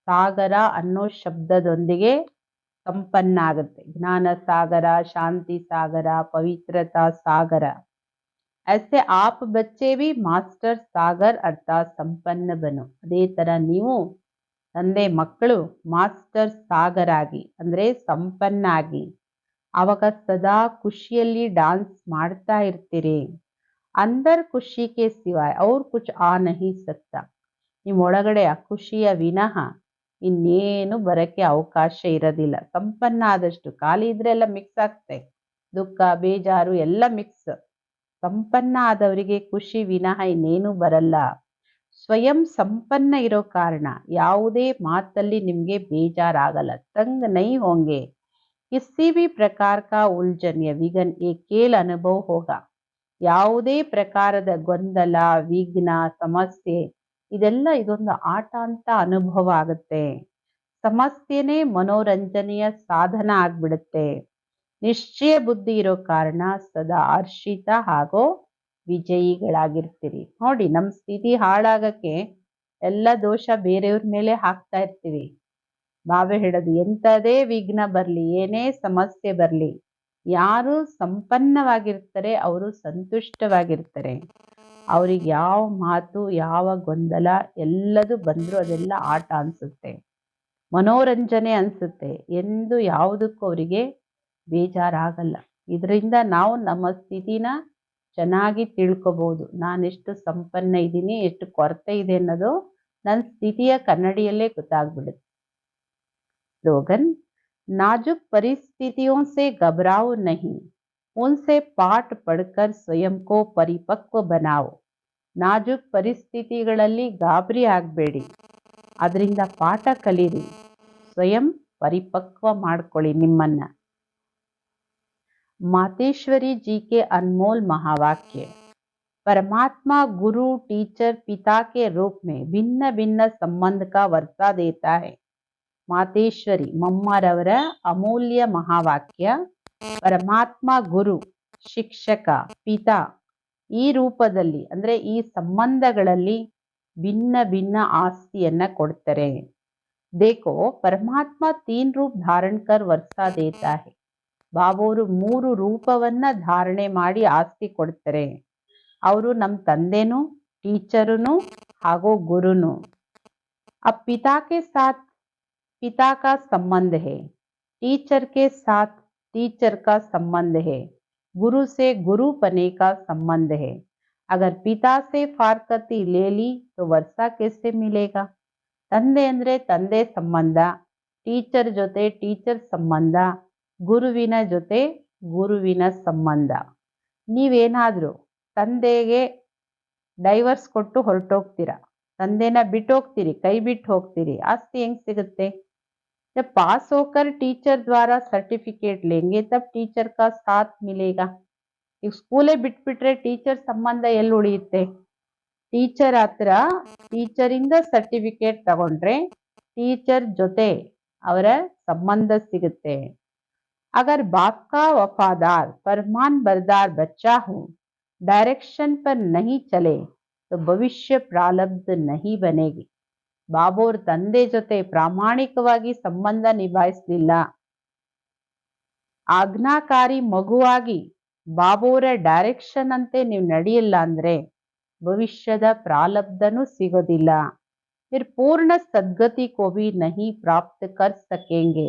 Speaker 1: ಸಾಗರ ಅನ್ನೋ ಶಬ್ದದೊಂದಿಗೆ ಸಂಪನ್ನ ಆಗುತ್ತೆ. ಜ್ಞಾನ ಸಾಗರ, ಶಾಂತಿ ಸಾಗರ, ಪವಿತ್ರತಾ ಸಾಗರ. ऐसे आप बच्चे भी ಮಾಸ್ಟರ್ ಸಾಗರ್ ಅರ್ಥಾತ್ ಸಂಪನ್ನ ಬನು. ಅದೇ ತರ ನೀವು ತಂದೆ ಮಕ್ಕಳು ಮಾಸ್ಟರ್ ಸಾಗರ್ ಆಗಿ ಅಂದ್ರೆ ಸಂಪನ್ನ ಆಗಿ. ಆವಾಗ ಸದಾ ಖುಷಿಯಲ್ಲಿ ಡಾನ್ಸ್ ಮಾಡ್ತಾ ಇರ್ತೀರಿ. ಅಂದರ್ ಖುಷಿ ಕೆ ಸಿವಾಯ್ ಔರ್ ಕುಚ್ ಆ ನಹಿ ಸಕ್ತಾ. ನಿಮ್ಮೊಳಗಡೆ ಆ ಖುಷಿಯ ವಿನಃ ಇನ್ನೇನು ಬರಕ್ಕೆ ಅವಕಾಶ ಇರೋದಿಲ್ಲ. ಸಂಪನ್ನ ಆದಷ್ಟು ಖಾಲಿ ಇದ್ರೆ ಎಲ್ಲ ಮಿಕ್ಸ್ ಆಗ್ತದೆ. ದುಃಖ, ಬೇಜಾರು ಎಲ್ಲ ಮಿಕ್ಸ್. ಸಂಪನ್ನ ಆದವರಿಗೆ ಖುಷಿ ವಿನಃ ಇನ್ನೇನು ಬರಲ್ಲ. ಸ್ವಯಂ ಸಂಪನ್ನ ಇರೋ ಕಾರಣ ಯಾವುದೇ ಮಾತಲ್ಲಿ ನಿಮ್ಗೆ ಬೇಜಾರಾಗಲ್ಲ. ತಂಗ್ ನೈ ಹೋಂಗೆ. ಕಿಸಿ ಭಿ ಪ್ರಕಾರ ಕಾ ಉಲ್ಜನ್ ಯ ವಿಘನ್ ಏಕೇಲ್ ಅನುಭವ ಹೋಗ. ಯಾವುದೇ ಪ್ರಕಾರದ ಗೊಂದಲ, ವಿಘ್ನ, ಸಮಸ್ಯೆ ಇದೆಲ್ಲ ಇದೊಂದು ಆಟ ಅಂತ ಅನುಭವ ಆಗುತ್ತೆ. ಸಮಸ್ಯೆನೇ ಮನೋರಂಜನೆಯ ಸಾಧನ ಆಗ್ಬಿಡುತ್ತೆ. ನಿಶ್ಚಯ ಬುದ್ಧಿ ಇರೋ ಕಾರಣ ಸದಾ ಹರ್ಷಿತ ಹಾಗೂ ವಿಜಯಿಗಳಾಗಿರ್ತೀರಿ. ನೋಡಿ, ನಮ್ಮ ಸ್ಥಿತಿ ಹಾಳಾಗಕ್ಕೆ ಎಲ್ಲ ದೋಷ ಬೇರೆಯವ್ರ ಮೇಲೆ ಹಾಕ್ತಾ ಇರ್ತೀವಿ. ಬಾಬೆ ಹೇಳೋದು, ಎಂಥದೇ ವಿಘ್ನ ಬರ್ಲಿ, ಏನೇ ಸಮಸ್ಯೆ ಬರ್ಲಿ, ಯಾರು ಸಂಪನ್ನವಾಗಿರ್ತಾರೆ ಅವರು ಸಂತುಷ್ಟವಾಗಿರ್ತಾರೆ. ಅವ್ರಿಗೆ ಯಾವ ಮಾತು, ಯಾವ ಗೊಂದಲ ಎಲ್ಲದು ಬಂದ್ರು ಅದೆಲ್ಲ ಆಟ ಅನ್ಸುತ್ತೆ, ಮನೋರಂಜನೆ ಅನ್ಸುತ್ತೆ. ಎಂದು ಯಾವುದಕ್ಕೂ ಅವರಿಗೆ ಬೇಜಾರಾಗಲ್ಲ. ಇದರಿಂದ ನಾವು ನಮ್ಮ ಸ್ಥಿತಿನ ಚೆನ್ನಾಗಿ ತಿಳ್ಕೊಬಹುದು. ನಾನೆಷ್ಟು ಸಂಪನ್ನ ಇದ್ದೀನಿ, ಎಷ್ಟು ಕೊರತೆ ಇದೆ ಅನ್ನೋದು ನನ್ನ ಸ್ಥಿತಿಯ ಕನ್ನಡಿಯಲ್ಲೇ ಗೊತ್ತಾಗ್ಬಿಡುತ್ತೆ. ಸ್ಲೋಗನ್: नाजुक परिस्थितियों से घबराओ नहीं, उनसे पाठ पढ़कर स्वयं को परिपक्व बनाओ. ನಾಜುಕ್ ಪರಿಸ್ಥಿತಿಗಳಲ್ಲಿ ಗಾಬರಿ ಆಗಬೇಡಿ, ಅದರಿಂದ ಪಾಠ ಕಲೀರಿ, ಸ್ವಯಂ ಪರಿಪಕ್ವ ಮಾಡ್ಕೊಳ್ಳಿ ನಿಮ್ಮನ್ನ. मातेश्वरी जी के अनमोल महावाक्य: परमात्मा गुरु, टीचर, पिता के रूप में भिन्न भिन्न संबंध का वर्षा देता है. ಮಾತೇಶ್ವರಿ ಮಮ್ಮರವರ ಅಮೂಲ್ಯ ಮಹಾವಾಕ್ಯ: ಪರಮಾತ್ಮ ಗುರು, ಶಿಕ್ಷಕ, ಪಿತಾ ಈ ರೂಪದಲ್ಲಿ ಅಂದ್ರೆ ಈ ಸಂಬಂಧಗಳಲ್ಲಿ ಭಿನ್ನ ಭಿನ್ನ ಆಸ್ತಿಯನ್ನ ಕೊಡ್ತಾರೆ. ದೇಖೋ ಪರಮಾತ್ಮ 3 ರೂಪ ಧಾರಣ ಕರ್ ವರ್ಷಾ ದೇತಾ ಹೈ. ಬಾಬೋರು 3 ರೂಪವನ್ನ ಧಾರಣೆ ಮಾಡಿ ಆಸ್ತಿ ಕೊಡ್ತಾರೆ. ಅವರು ನಮ್ಮ ತಂದೆನೂ, ಟೀಚರುನು ಹಾಗೂ ಗುರುನು. अब पिता के साथ पिता का संबंध है, टीचर के साथ टीचर का संबंध है, गुरु से गुरु पने का संबंध है. अगर पिता से फारकती ले ली तो वर्षा कैसे मिलेगा. ತಂದೆ ಅಂದ್ರೆ ತಂದೆ ಸಂಬಂಧ, ಟೀಚರ್ ಜೊತೆ ಟೀಚರ್ ಸಂಬಂಧ, ಗುರುವಿನ ಜೊತೆ ಗುರುವಿನ ಸಂಬಂಧ. ನೀವೇನಾದ್ರೂ ತಂದೆಗೆ ಡೈವರ್ಸ್ ಕೊಟ್ಟು ಹೊರಟೋಗ್ತೀರಾ, ತಂದೆನ ಬಿಟ್ಟೋಗ್ತೀರಿ, ಕೈ ಬಿಟ್ಟು ಹೋಗ್ತೀರಿ, ಆಸ್ತಿ ಹೆಂಗ್ ಸಿಗುತ್ತೆ. जब पास होकर टीचर द्वारा सर्टिफिकेट लेंगे तब टीचर का साथ मिलेगा. ಈಗ ಸ್ಕೂಲೇ ಬಿಟ್ಬಿಟ್ರೆ ಟೀಚರ್ ಸಂಬಂಧ ಎಲ್ಲಿ ಉಳಿಯುತ್ತೆ. ಟೀಚರ್ ಹತ್ರ ಟೀಚರಿಂದ ಸರ್ಟಿಫಿಕೇಟ್ ತಗೊಂಡ್ರೆ ಟೀಚರ್ ಜೊತೆ ಅವರ ಸಂಬಂಧ ಸಿಗುತ್ತೆ. अगर बाप का वफादार फरमान बरदार बच्चा हो, डायरेक्शन पर नहीं चले तो भविष्य प्रारब्ध नहीं बनेगी. ಬಾಬೋರ್ ತಂದೆ ಜೊತೆ ಪ್ರಾಮಾಣಿಕವಾಗಿ ಸಂಬಂಧ ನಿಭಾಯಿಸಲಿಲ್ಲ, ಆಜ್ಞಾಕಾರಿ ಮಗುವಾಗಿ ಬಾಬೋರ ಡೈರೆಕ್ಷನ್ ಅಂತೆ ನೀವು ನಡೆಯಲ್ಲ ಅಂದ್ರೆ ಭವಿಷ್ಯದ ಪ್ರಾರಬ್ಧನೂ ಸಿಗೋದಿಲ್ಲ. फिर पूर्ण सद्गति को भी नहीं प्राप्त कर सकेंगे,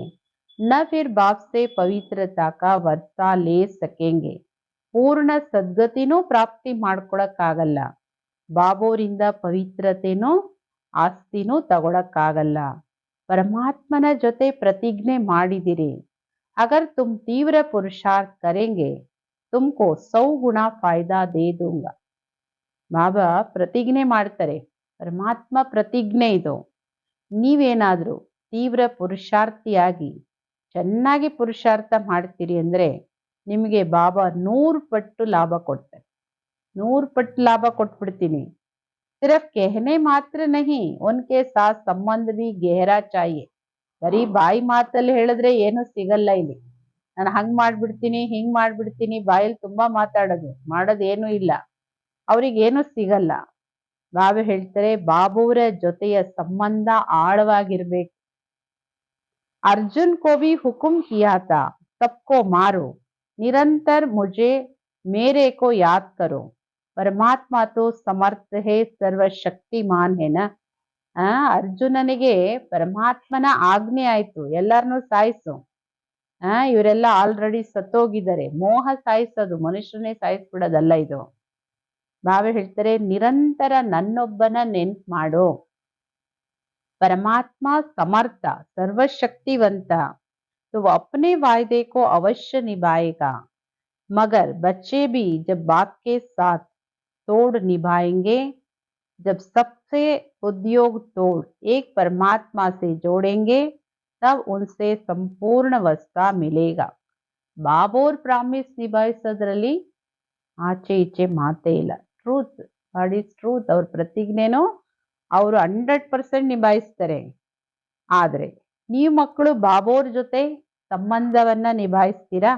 Speaker 1: न फिर बाप से पवित्रता का वर्षा ले सकेंगे. ಪೂರ್ಣ ಸದ್ಗತಿನೂ ಪ್ರಾಪ್ತಿ ಮಾಡ್ಕೊಳಕ್ಕಾಗಲ್ಲ, ಬಾಬೋರಿಂದ ಪವಿತ್ರತೆನೂ ಆಸ್ತಿನೂ ತಗೊಳಕ್ಕಾಗಲ್ಲ. ಪರಮಾತ್ಮನ ಜೊತೆ ಪ್ರತಿಜ್ಞೆ ಮಾಡಿದಿರಿ, ಅಗರ್ ತುಮ್ ತೀವ್ರ ಪುರುಷಾರ್ಥ ಕರೆಂಗೆ ತುಮ್ಕೋ 100 ಗುಣ ಫಾಯ್ದಾ ದೇ ದೂಂಗಾ. ಬಾಬಾ ಪ್ರತಿಜ್ಞೆ ಮಾಡ್ತಾರೆ, ಪರಮಾತ್ಮ ಪ್ರತಿಜ್ಞೆ ಇದು. ನೀವೇನಾದ್ರೂ ತೀವ್ರ ಪುರುಷಾರ್ಥಿಯಾಗಿ ಚೆನ್ನಾಗಿ ಪುರುಷಾರ್ಥ ಮಾಡ್ತೀರಿ ಅಂದ್ರೆ ನಿಮಗೆ ಬಾಬಾ 100 ಪಟ್ಟು ಲಾಭ ಕೊಡ್ತಾರೆ. 100 ಪಟ್ಟು ಲಾಭ ಕೊಟ್ಬಿಡ್ತೀನಿ. ಸಿರ್ಫ್ ಕೆಹನೆ ಮಾತ್ರ ನಹಿ, ಉನ್ಕೆ ಸಾಥ್ ಸಂಬಂಧ ಭಿ ಗೆಹರಾ ಚಾಹಿಯೆ. ಬರೀ ಬಾಯಿ ಮಾತಲ್ಲಿ ಹೇಳಿದ್ರೆ ಏನು ಸಿಗಲ್ಲ ಇಲ್ಲಿ. ನಾನು ಹಂಗ್ ಮಾಡ್ಬಿಡ್ತೀನಿ, ಹಿಂಗ್ ಮಾಡ್ಬಿಡ್ತೀನಿ, ಬಾಯಲ್ಲಿ ತುಂಬಾ ಮಾತಾಡೋದು, ಮಾಡೋದೇನು ಇಲ್ಲ, ಅವ್ರಿಗೇನು ಸಿಗಲ್ಲ. ಬಾಬಾ ಹೇಳ್ತಾರೆ, ಬಾಬುವರ ಜೊತೆಯ ಸಂಬಂಧ ಆಳವಾಗಿರ್ಬೇಕು. अर्जुन को भी हुक्म किया था, सबको मारो, निरंतर मुझे मेरे को याद करो. परमात्मा तो समर्थ है, सर्वशक्तिमान है ना. ಅರ್ಜುನನಿಗೆ ಪರಮಾತ್ಮನ ಆಜ್ಞೆ ಆಯ್ತು, ಎಲ್ಲರನ್ನೂ ಸಾಯಿಸು. ಇವರೆಲ್ಲ ಆಲ್ರೆಡಿ ಸತ್ತೋಗಿದ್ದಾರೆ. ಮೋಹ ಸಾಯಿಸೋದು, ಮನುಷ್ಯನೇ ಸಾಯಿಸ್ಬಿಡೋದಲ್ಲ ಇದು. ಬಾಬಾ ಹೇಳ್ತಾರೆ, ನಿರಂತರ ನನ್ನೊಬ್ಬನ ನೆನ್ಪು ಮಾಡು. परमात्मा समर्थ सर्वशक्तिवंत, तो वो अपने वायदे को अवश्य निभाएगा. मगर बच्चे भी जब बाप के साथ तोड़ निभाएंगे, जब सबसे उद्योग तोड़ एक परमात्मा से जोड़ेंगे, तब उनसे संपूर्ण वस्ता मिलेगा. ಬಾಬೋರ್ ಪ್ರಾಮಿಸ್ ನಿಭಾಯಿಸೋದ್ರಲ್ಲಿ ಆಚೆ ಈಚೆ ಮಾತೇ ಇಲ್ಲ. ಟ್ರೂತ್, ವಾಟ್ ಈಸ್ ಟ್ರೂತ್, ಅವ್ರ ಪ್ರತಿಜ್ಞೆನೂ ಅವರು 100% ನಿಭಾಯಿಸ್ತಾರೆ. ಆದ್ರೆ ನೀವು ಮಕ್ಕಳು ಬಾಬೋರ್ ಜೊತೆ ಸಂಬಂಧವನ್ನ ನಿಭಾಯಿಸ್ತೀರಾ?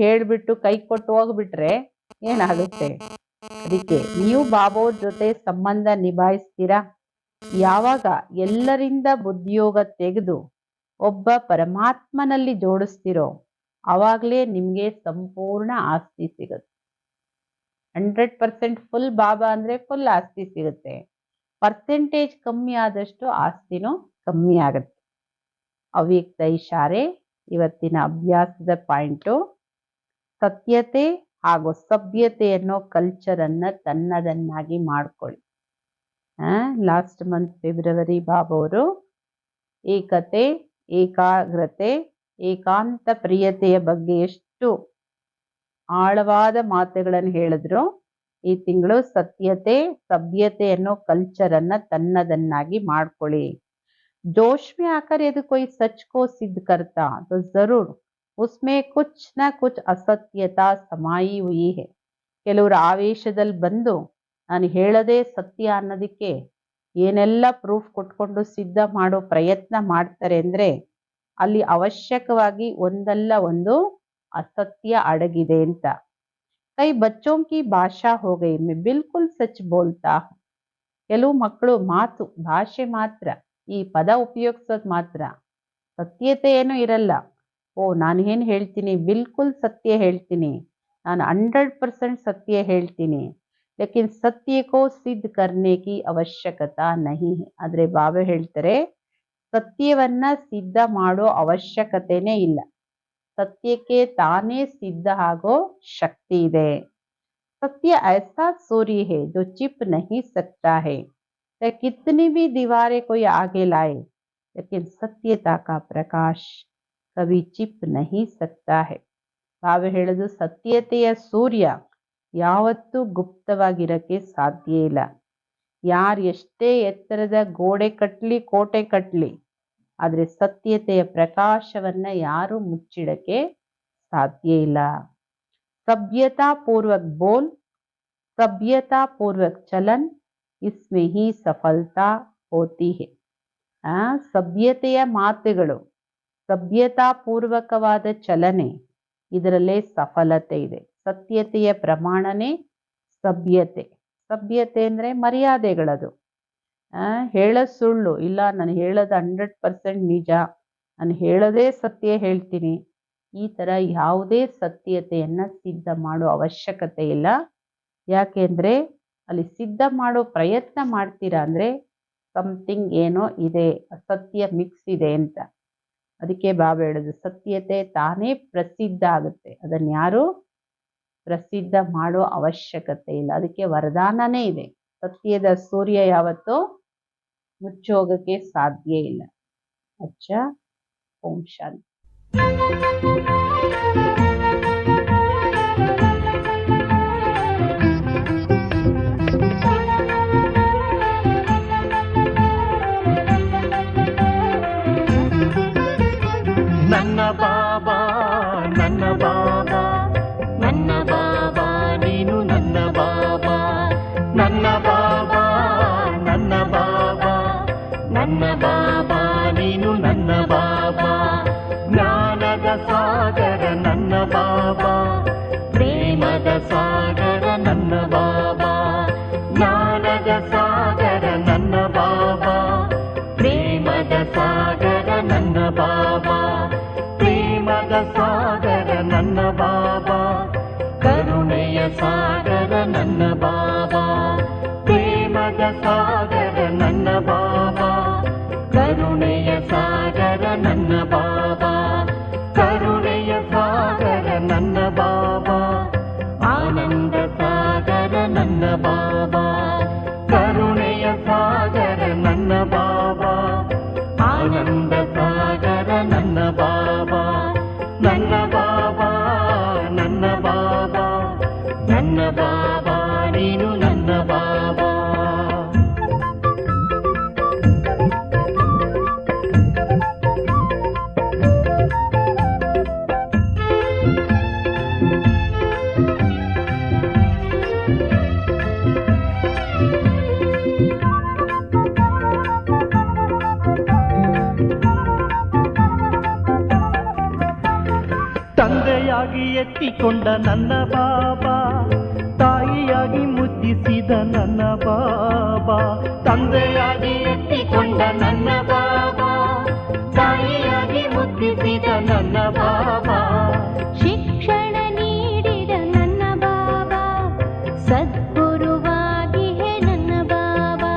Speaker 1: ಹೇಳ್ಬಿಟ್ಟು ಕೈ ಕೊಟ್ಟು ಹೋಗ್ಬಿಟ್ರೆ ಏನಾಗುತ್ತೆ? ಅದಕ್ಕೆ ನೀವು ಬಾಬೋರ್ ಜೊತೆ ಸಂಬಂಧ ನಿಭಾಯಿಸ್ತೀರಾ? ಯಾವಾಗ ಎಲ್ಲರಿಂದ ಬುದ್ಧಿಯೋಗ ತೆಗೆದು ಒಬ್ಬ ಪರಮಾತ್ಮನಲ್ಲಿ ಜೋಡಿಸ್ತಿರೋ ಅವಾಗ್ಲೇ ನಿಮ್ಗೆ ಸಂಪೂರ್ಣ ಆಸ್ತಿ ಸಿಗುತ್ತೆ. 100% ಫುಲ್ ಬಾಬಾ ಅಂದ್ರೆ ಫುಲ್ ಆಸ್ತಿ ಸಿಗುತ್ತೆ. ಪರ್ಸೆಂಟೇಜ್ ಕಮ್ಮಿ ಆದಷ್ಟು ಆಸ್ತಿನೂ ಕಮ್ಮಿ ಆಗುತ್ತೆ. ಅವ್ಯಕ್ತ ಇಶಾರೆ ಇವತ್ತಿನ ಅಭ್ಯಾಸದ ಪಾಯಿಂಟು, ಸತ್ಯತೆ ಹಾಗೂ ಸಭ್ಯತೆ ಅನ್ನೋ ಕಲ್ಚರ್ ಅನ್ನ ತನ್ನದನ್ನಾಗಿ ಮಾಡ್ಕೊಳ್ಳಿ. ಲಾಸ್ಟ್ ಮಂತ್ ಫೆಬ್ರವರಿ ಬಾಬಾ ಅವರು ಏಕತೆ, ಏಕಾಗ್ರತೆ, ಏಕಾಂತ ಪ್ರಿಯತೆಯ ಬಗ್ಗೆ ಎಷ್ಟು ಆಳವಾದ ಮಾತುಗಳನ್ನು ಹೇಳಿದ್ರು. ಈ ತಿಂಗಳು ಸತ್ಯತೆ, ಸಭ್ಯತೆ ಅನ್ನೋ ಕಲ್ಚರ್ ಅನ್ನ ತನ್ನದನ್ನಾಗಿ ಮಾಡ್ಕೊಳ್ಳಿ. जोश में आकर यदि कोई सच को सिद्ध करता तो जरूर उसमें कुछ न कुछ असत्यता समाई हुई है. ಕೆಲವರು ಆವೇಶದಲ್ಲಿ ಬಂದು ನಾನು ಹೇಳದೇ ಸತ್ಯ ಅನ್ನೋದಕ್ಕೆ ಏನೆಲ್ಲ ಪ್ರೂಫ್ ಕೊಟ್ಕೊಂಡು ಸಿದ್ಧ ಮಾಡೋ ಪ್ರಯತ್ನ ಮಾಡ್ತಾರೆ ಅಂದ್ರೆ ಅಲ್ಲಿ ಅವಶ್ಯಕವಾಗಿ ಒಂದಲ್ಲ ಒಂದು ಅಸತ್ಯ ಅಡಗಿದೆ ಅಂತ. ಕೈ ಬಚ್ಚೋं की ಭಾಷಾ हो गई, मैं बिल्कुल सच बोलता हूं. ಕೆಲವು ಮಕ್ಕಳು ಮಾತು, ಭಾಷೆ ಮಾತ್ರ, ಈ ಪದ ಉಪಯೋಗಿಸೋದು ಮಾತ್ರ, ಸತ್ಯತೆ ಏನೂ ಇರಲ್ಲ. ನಾನು ಏನು ಹೇಳ್ತೀನಿ ಬಿಲ್ಕುಲ್ ಸತ್ಯ ಹೇಳ್ತೀನಿ, ನಾನು 100% ಸತ್ಯ ಹೇಳ್ತೀನಿ. ಲೇಕಿನ್ ಸತ್ಯ ಕೋ ಸಿದ್ಧ ಕರ್ನೆ ಕಿ ಅವಶ್ಯಕತಾ ನಹಿ ಹೈ. ಆದ್ರೆ ಬಾಬಾ ಹೇಳ್ತಾರೆ, ಸತ್ಯವನ್ನ ಸಿದ್ಧ ಮಾಡೋ ಅವಶ್ಯಕತೆನೇ ಇಲ್ಲ. ಸತ್ಯಕ್ಕೆ ತಾನೇ ಸಿದ್ಧ ಆಗೋ ಶಕ್ತಿ ಇದೆ. सत्य ऐसा सूर्य है जो छिप नहीं सकता है, चाहे कितनी भी दीवारें कोई आगे लाए, लेकिन सत्यता का प्रकाश कभी छिप नहीं सकता है. ಬಾಬಾ ಹೇಳೋದು, ಸತ್ಯತೆಯ ಸೂರ್ಯ ಯಾವತ್ತೂ ಗುಪ್ತವಾಗಿರಕ್ಕೆ ಸಾಧ್ಯ ಇಲ್ಲ. ಯಾರು ಎಷ್ಟೇ ಎತ್ತರದ ಗೋಡೆ ಕಟ್ಲಿ, ಕೋಟೆ ಕಟ್ಲಿ, ಆದ್ರೆ ಸತ್ಯತೆಯ ಪ್ರಕಾಶವನ್ನ ಯಾರು ಮುಚ್ಚಿಡಕ್ಕೆ ಸಾಧ್ಯ ಇಲ್ಲ. सभ्यता पूर्वक बोल, सभ्यता पूर्वक चलन, इसमें ही सफलता होती है. ಸಭ್ಯತೆಯ ಮಾತುಗಳು, ಸಭ್ಯತಾ ಪೂರ್ವಕವಾದ ಚಲನೆ, ಇದರಲ್ಲೇ ಸಫಲತೆ ಇದೆ. ಸತ್ಯತೆಯ ಪ್ರಮಾಣನೇ ಸಭ್ಯತೆ. ಸಭ್ಯತೆ ಅಂದ್ರೆ ಮರ್ಯಾದೆಗಳದು. ಹೇಳೋದು ಸುಳ್ಳು ಇಲ್ಲ, ನಾನು ಹೇಳೋದು 100% ನಿಜ, ನಾನು ಹೇಳೋದೇ ಸತ್ಯ ಹೇಳ್ತೀನಿ, ಈ ತರ ಯಾವುದೇ ಸತ್ಯತೆಯನ್ನ ಸಿದ್ಧ ಮಾಡೋ ಅವಶ್ಯಕತೆ ಇಲ್ಲ. ಯಾಕೆಂದ್ರೆ ಅಲ್ಲಿ ಸಿದ್ಧ ಮಾಡೋ ಪ್ರಯತ್ನ ಮಾಡ್ತೀರಾ ಅಂದ್ರೆ ಸಮಥಿಂಗ್ ಏನೋ ಇದೆ, ಅಸತ್ಯ ಮಿಕ್ಸ್ ಇದೆ ಅಂತ. ಅದಕ್ಕೆ ಬಾಬಾ ಹೇಳುದು ಸತ್ಯತೆ ತಾನೇ ಪ್ರಸಿದ್ಧ ಆಗುತ್ತೆ, ಅದನ್ನ ಯಾರು ಪ್ರಸಿದ್ಧ ಮಾಡೋ ಅವಶ್ಯಕತೆ ಇಲ್ಲ. ಅದಕ್ಕೆ ವರದಾನನೇ ಇದೆ, ಸತ್ಯದ ಸೂರ್ಯ ಯಾವತ್ತೂ ಮುಚ್ಚೋಗಕ್ಕೆ ಸಾಧ್ಯ ಇಲ್ಲ. ಅಚ್ಚ, ಓಂ ಶಾಂತಿ.
Speaker 2: ನನ್ನ ಬಾಬಾ ನನ್ನ ಬಾಬಾ ನನ್ನ ಬಾಬಾ ನೀನು ನನ್ನ ಬಾಬಾ ನನ್ನ ಬಾಬಾ ನನ್ನ ಬಾಬಾ ನನ್ನ ಬಾಬಾ ನೀನು ನನ್ನ ಬಾಬಾ ಜ್ಞಾನದ ಸಾಗರ ನನ್ನ ಬಾಬಾ ಪ್ರೇಮದ ಸಾಗರ ನನ್ನ ಬಾಬಾ ಜ್ಞಾನದ ಸಾಗರ ನನ್ನ ಬಾಬಾ ಪ್ರೇಮದ ಸಾಗರ ನನ್ನ ಬಾಬಾ ಪ್ರೇಮದ ಸಾಗರ ನನ್ನ ಬಾಬಾ ಕರುಣೆಯ ಸಾಗರ ನನ್ನ ಬಾಬಾ ಪ್ರೇಮದ ಸಾಗರ ನನ್ನ ಬಾಬಾ ಕರುಣೆಯ ಸಾಗರ ನನ್ನ ಬಾಬಾ ಕರುಣೆಯ ಸಾಗರ ನನ್ನ ಬಾಬಾ ಆನಂದ ಸಾಗರ ನನ್ನ ಬಾಬಾ ಕರುಣೆಯ ಸಾಗರ ನನ್ನ ಬಾಬಾ ಆನಂದ ಸಾಗರ ನನ್ನ ಬಾಬಾ ನನ್ನ ಬಾಬಾ ನನ್ನ ಬಾಬಾ ನನ್ನ ಬಾಬಾ ನೀನು ನನ್ನ ಬಾಬಾ ತಂದೆಯಾಗಿ ಎತ್ತಿಕೊಂಡ ನನ್ನ ಬಾಬಾ ತಾಯಿಯಾಗಿ ಮುದ್ದಿಸಿದ ನನ್ನ ಬಾಬಾ ತಂದೆಯಾಗಿ ಎತ್ತಿಕೊಂಡ ನನ್ನ ಬಾಬಾ ತಾಯಿಯಾಗಿ ಮುದ್ದಿಸಿದ ನನ್ನ ಬಾಬಾ
Speaker 3: ಶಿಕ್ಷಣ ನೀಡಿದ ನನ್ನ ಬಾಬಾ ಸದ್ಗುರುವಾಗಿ ಹೇ ನನ್ನ ಬಾಬಾ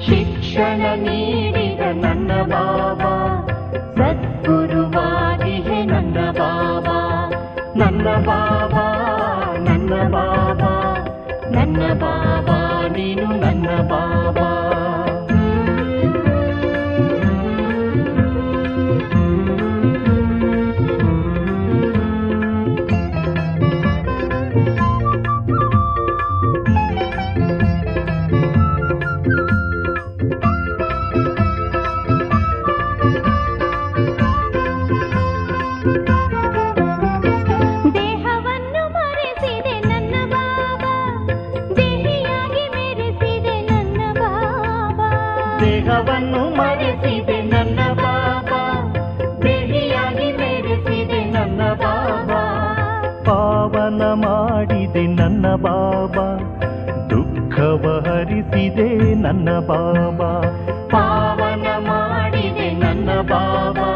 Speaker 2: ಶಿಕ್ಷಣ ನೀಡಿದ ನನ್ನ ಬಾಬಾ ಸದ್ಗುರುವಾಗಿ ಹೇ ನನ್ನ ಬಾಬಾ ನನ್ನ ಬಾಬಾ ನನ್ನ ಬಾಬಾ ನನ್ನ ಬಾಬಾ ನೀನು ನನ್ನ ಬಾಬಾ
Speaker 3: ದೇಹವನ್ನು ಮರೆಸಿದೆ ನನ್ನ ಬಾಬಾ ದೇಹಿಯಾಗಿ ಮೆರೆಸಿದೆ ನನ್ನ ಬಾಬಾ
Speaker 2: ದೇಹವನ್ನು ಮರೆಸಿದೆ ನನ್ನ ಬಾಬಾ ದೇಹಿಯಾಗಿ ಮೆರೆಸಿದೆ ನನ್ನ ಬಾಬಾ ಪಾವನ ಮಾಡಿದೆ ನನ್ನ ಬಾಬಾ ದುಃಖವ ಹರಿಸಿದೆ ನನ್ನ ಬಾಬಾ ಪಾವನ ಮಾಡಿದೆ ನನ್ನ ಬಾಬಾ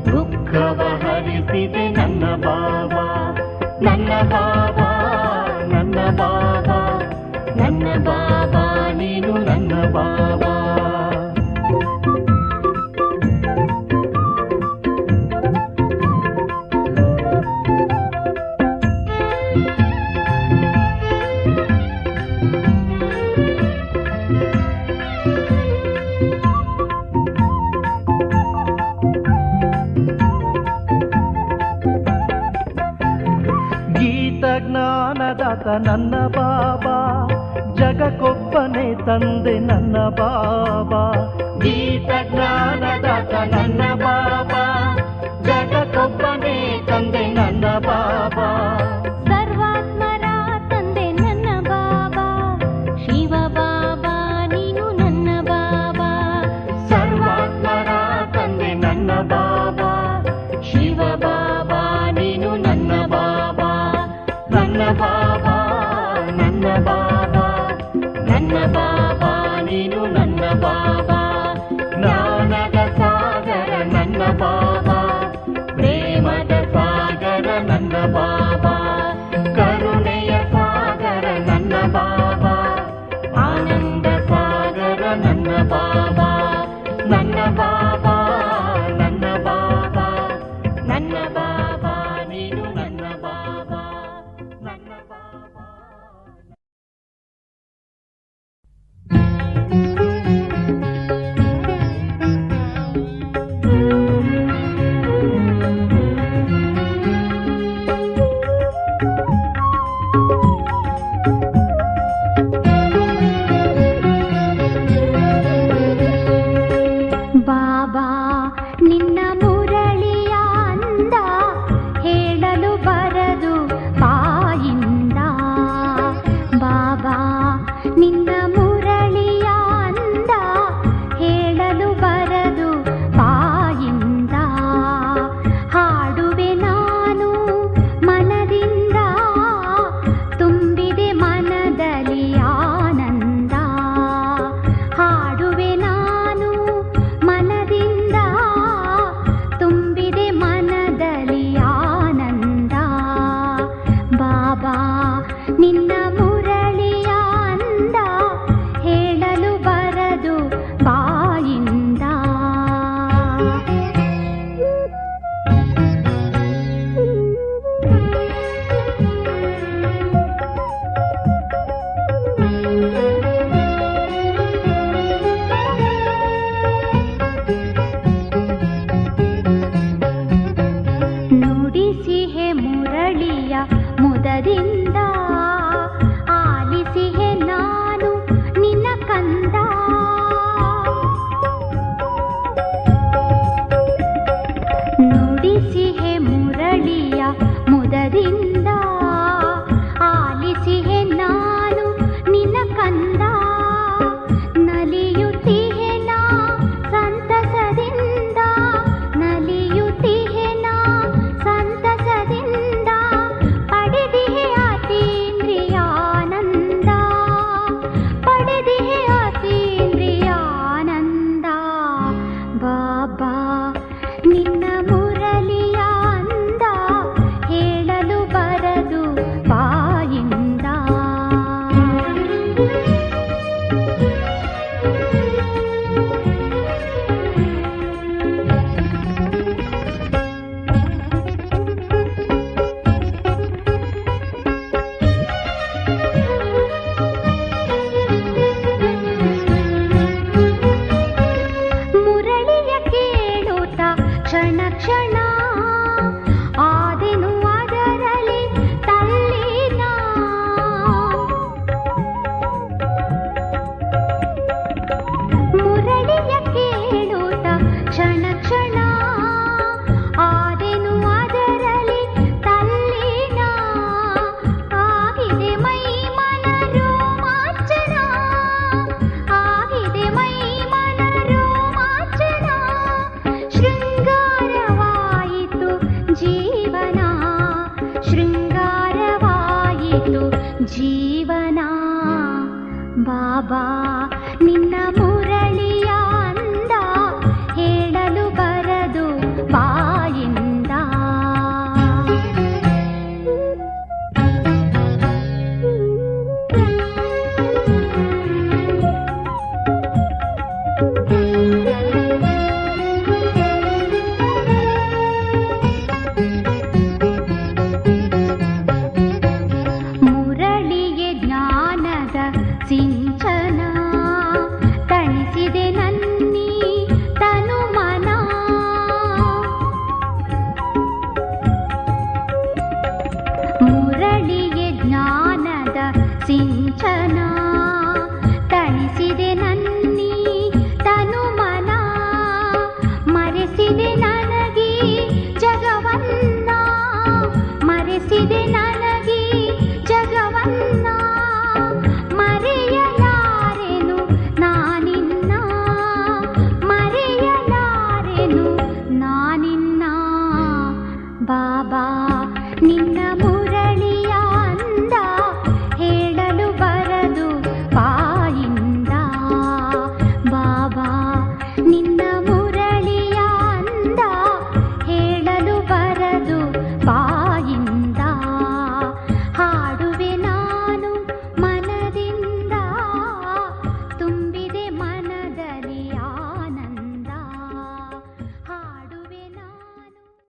Speaker 2: ದುಃಖವ ಹರಿಸಿದೆ ನನ್ನ ಬಾಬಾ ನನ್ನ ಬಾಬಾ ನನ್ನ ಬಾಬಾ ನನ್ನ ಬಾಬಾ ನೀನು ನನ್ನ ಬಾಬಾ ಗೀತ ಜ್ಞಾನದಾತ ನನ್ನ ಬಾಬಾ ಜಗಕ್ಕೊಬ್ಬನೇ ತಂದೆ ನನ್ನ ಬಾಬಾ ಗೀತ ಜ್ಞಾನದಾತ ನನ್ನ ಬಾಬಾ ಜಗಕ್ಕೊಬ್ಬನೇ ತಂದೆ ನನ್ನ ಬಾಬಾ
Speaker 3: ಸರ್ವಾತ್ಮರ ತಂದೆ ನನ್ನ ಬಾಬಾ ಶಿವ ಬಾಬಾ ನೀನು ನನ್ನ ಬಾಬಾ
Speaker 2: ಸರ್ವಾತ್ಮರ ತಂದೆ ನನ್ನ ಬಾಬಾ ಶಿವ ಬಾಬಾ ನೀನು ನನ್ನ ಬಾಬಾ ನನ್ನ ಬಾಬಾ ನನ್ನ ಬಾಬಾ ನನ್ನ ಬಾಬಾ ನೀನು ನನ್ನ ಬಾಬಾ ಜ್ಞಾನದ ಸಾಗರ ನನ್ನ ಬಾಬಾ
Speaker 3: ಕ್ಷಣ ಆದೆನು ಅದರಲ್ಲಿ ತಲ್ಲೀನ. ಮುರಳಿಯ ಕೇಳುತ್ತ ಕ್ಷಣ ಕ್ಷಣ ಆದೆನು ಅದರಲ್ಲಿ ತಲ್ಲೀನ. ಆಗಿದೆ ಮೈ ಮನ ರೋಮಾಂಚನ, ಆಗಿದೆ ಮೈ ಮನ ರೋಮಾಂಚನ. ಶೃಂಗಾರವಾಯಿತು ಜೀವನ, ಶೃಂಗಾರವಾಯಿತು ಜೀವನ. ಬಾಬಾ ನಿನ್ನ ಮುರಳಿಯ ಅಂದ ಹೇಳಲು ಬರದು ಬಾಯಿಂದ. ಮುರಳಿಗೆ ಜ್ಞಾನದ ಸಿಂಚನ ತಣಿಸಿದೆ ನನ್ನಿ ತನು ಮನ. ಮುರಳಿಗೆ ಜ್ಞಾನದ ಸಿಂಚನ ತಣಿಸಿದೆ ನನ್ನಿ ತನು ಮನ. ಮರೆಸಿದೆ ನನಗೆ ಜಗವನ್ನ, ಮರೆಸಿದೆ ನನಗೆ ಜಗವನ್ನ. ಮರೆಯಲಾರೆನು ನಾನಿನ್ನ, ಮರೆಯಲಾರೆನು ನಾನಿನ್ನ. ಬಾಬಾ ನಿನ್ನ